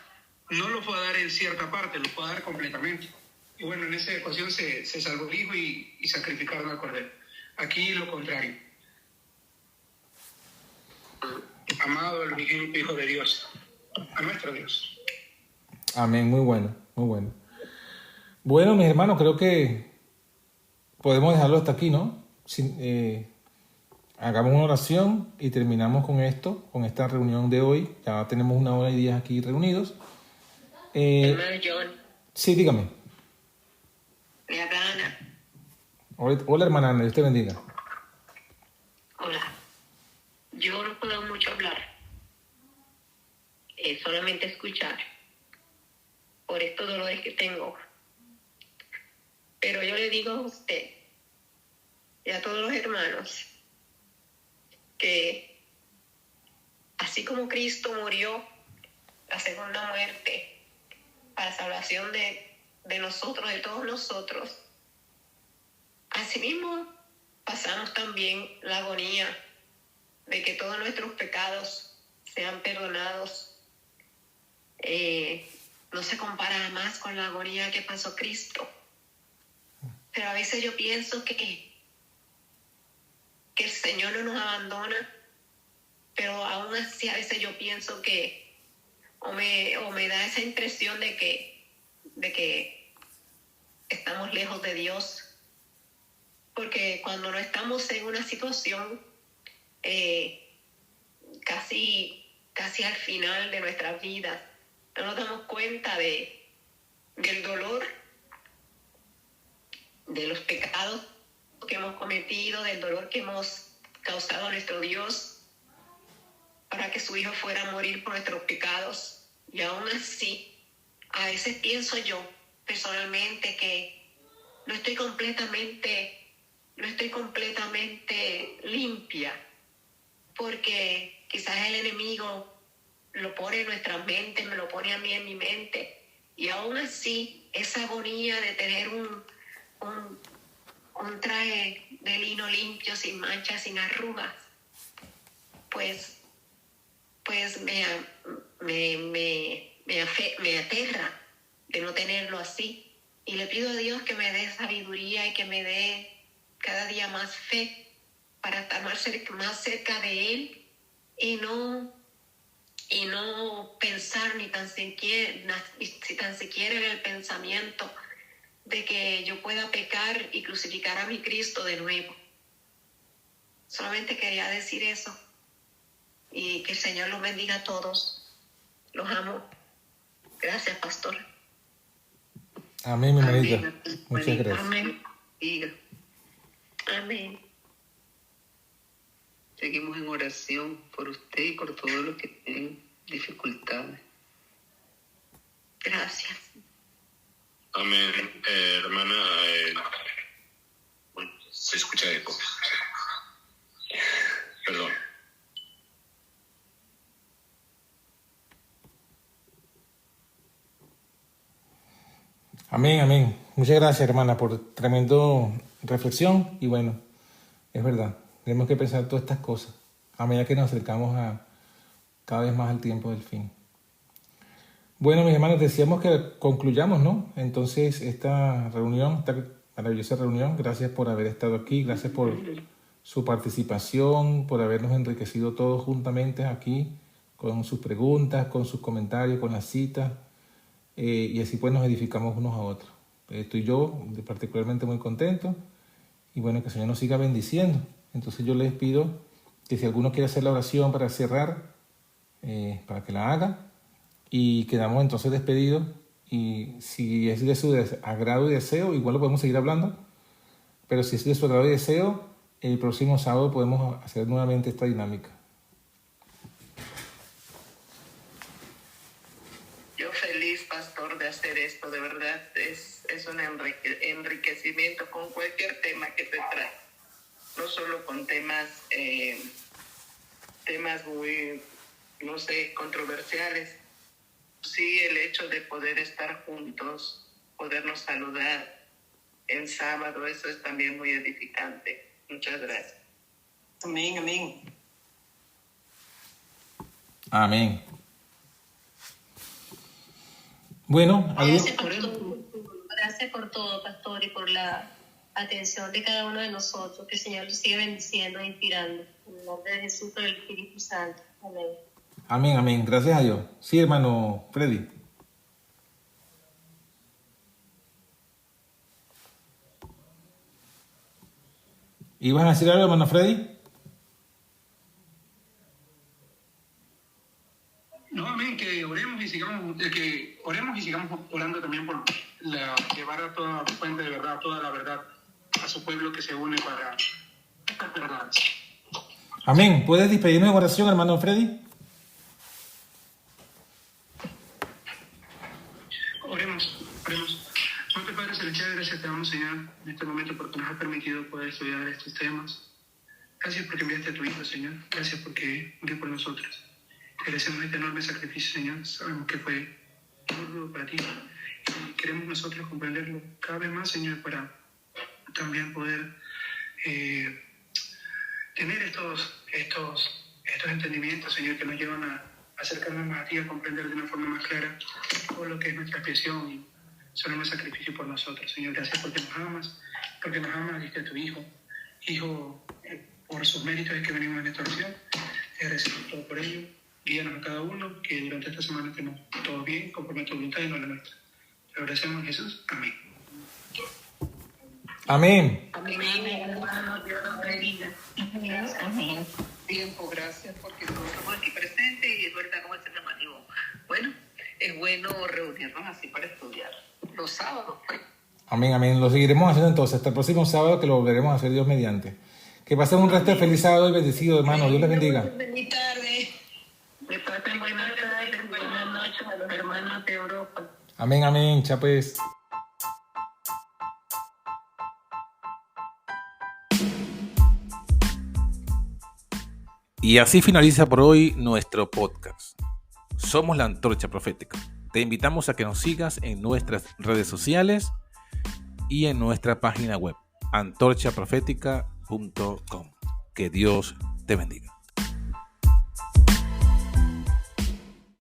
no lo fue a dar en cierta parte, lo fue a dar completamente. Y bueno, en esa ecuación se salvó el hijo y sacrificaron al cordero. Aquí lo contrario. Amado el unigénito Hijo de Dios, a nuestro Dios. Amén, muy bueno, muy bueno. Bueno, mis hermanos, creo que podemos dejarlo hasta aquí, ¿no? Hagamos una oración y terminamos con esto, con esta reunión de hoy. Ya tenemos 1 hora y 10 aquí reunidos. Hermano John, Sí, dígame. me habla Ana. Hola, hermana Ana, Dios te bendiga. Hola. Yo no puedo mucho hablar, solamente escuchar por estos dolores que tengo. Pero yo le digo a usted y a todos los hermanos que así como Cristo murió la segunda muerte para salvación de nosotros, de todos nosotros, asimismo pasamos también la agonía de que todos nuestros pecados sean perdonados. No se compara jamás con la agonía que pasó Cristo. Pero a veces yo pienso que el Señor no nos abandona, pero aún así a veces yo pienso que o me da esa impresión de que estamos lejos de Dios, porque cuando no estamos en una situación casi al final de nuestras vidas, no nos damos cuenta del dolor, de los pecados que hemos cometido, del dolor que hemos causado a nuestro Dios para que su Hijo fuera a morir por nuestros pecados. Y aún así, a veces pienso yo personalmente que no estoy completamente limpia, porque quizás el enemigo lo pone en nuestra mente, me lo pone a mí en mi mente, y aún así esa agonía de tener un traje de lino limpio, sin manchas, sin arrugas, pues me aterra de no tenerlo así. Y le pido a Dios que me dé sabiduría y que me dé cada día más fe para estar más cerca de Él y no pensar ni tan siquiera en el pensamiento de que yo pueda pecar y crucificar a mi Cristo de nuevo. Solamente quería decir eso, y que el Señor los bendiga a todos. Los amo. Gracias, pastor. Amén, mi hermanita. Muchas gracias. Amén. Amén. Seguimos en oración por usted y por todos los que tienen dificultades. Gracias. Amén. Hermana, bueno, se escucha eco. Perdón. Amén, amén. Muchas gracias, hermana, por tremendo reflexión. Y bueno, es verdad, tenemos que pensar todas estas cosas a medida que nos acercamos cada vez más al tiempo del fin. Bueno, mis hermanos, decíamos que concluyamos, ¿no? Entonces, esta maravillosa reunión, gracias por haber estado aquí, gracias por su participación, por habernos enriquecido todos juntamente aquí con sus preguntas, con sus comentarios, con las citas, y así pues nos edificamos unos a otros. Estoy yo particularmente muy contento y bueno, que el Señor nos siga bendiciendo. Entonces yo les pido que si alguno quiere hacer la oración para cerrar, para que la haga, y quedamos entonces despedidos. Y si es de su agrado y deseo, igual lo podemos seguir hablando, pero si es de su agrado y deseo, el próximo sábado podemos hacer nuevamente esta dinámica. Yo feliz, pastor, de hacer esto, de verdad es un enriquecimiento con cualquier tema que se trate, no solo con temas muy, no sé, controversiales. Sí, el hecho de poder estar juntos, podernos saludar en sábado, eso es también muy edificante. Muchas gracias. Amén, amén. Amén. Bueno, Gracias por todo, pastor, y por la atención de cada uno de nosotros. Que el Señor los siga bendiciendo e inspirando. En el nombre de Jesús, por el Espíritu Santo. Amén. amén, amén. Gracias a Dios. Sí, hermano Freddy. ¿Ibas a decir algo, hermano Freddy? No, amén, que oremos y sigamos orando también por llevar a toda fuente de verdad, toda la verdad a su pueblo que se une para estas verdades. Amén. ¿Puedes despedirnos en oración, hermano Freddy? Oremos. Nuestro Padre Celestial, gracias te damos, Señor, en este momento porque nos has permitido poder estudiar estos temas. Gracias porque enviaste a tu Hijo, Señor. Gracias porque murió por nosotros. Te agradecemos este enorme sacrificio, Señor. Sabemos que fue duro para ti y queremos nosotros comprenderlo cada vez más, Señor, para también poder tener estos entendimientos, Señor, que nos llevan a acercarnos más a ti, a comprender de una forma más clara todo lo que es nuestra expiación y su enorme sacrificio por nosotros, Señor. Gracias porque nos amas, diste a tu Hijo, por sus méritos es que venimos en esta oración. Te agradecemos todo por ello. Guíanos a cada uno, que durante esta semana estemos todos bien, conforme a tu voluntad y no la nuestra. Te agradecemos, Jesús. Amén. Amén. Amén, hermano, Dios nos bendiga. Amén. Tiempo, gracias, porque todos estamos aquí presentes y es verdad como es el llamativo. Bueno, es bueno reunirnos así para estudiar los sábados. Amén, amén. Lo seguiremos haciendo entonces hasta el próximo sábado, que lo volveremos a hacer Dios mediante. Que pasen un resto de feliz sábado y bendecido, hermano. Dios les bendiga. Feliz tarde. Que pasen buenas tardes, buenas noches a los hermanos de Europa. Amén, amén. Chao pues. Y así finaliza por hoy nuestro podcast. Somos la Antorcha Profética. Te invitamos a que nos sigas en nuestras redes sociales y en nuestra página web, antorchaprofética.com. Que Dios te bendiga.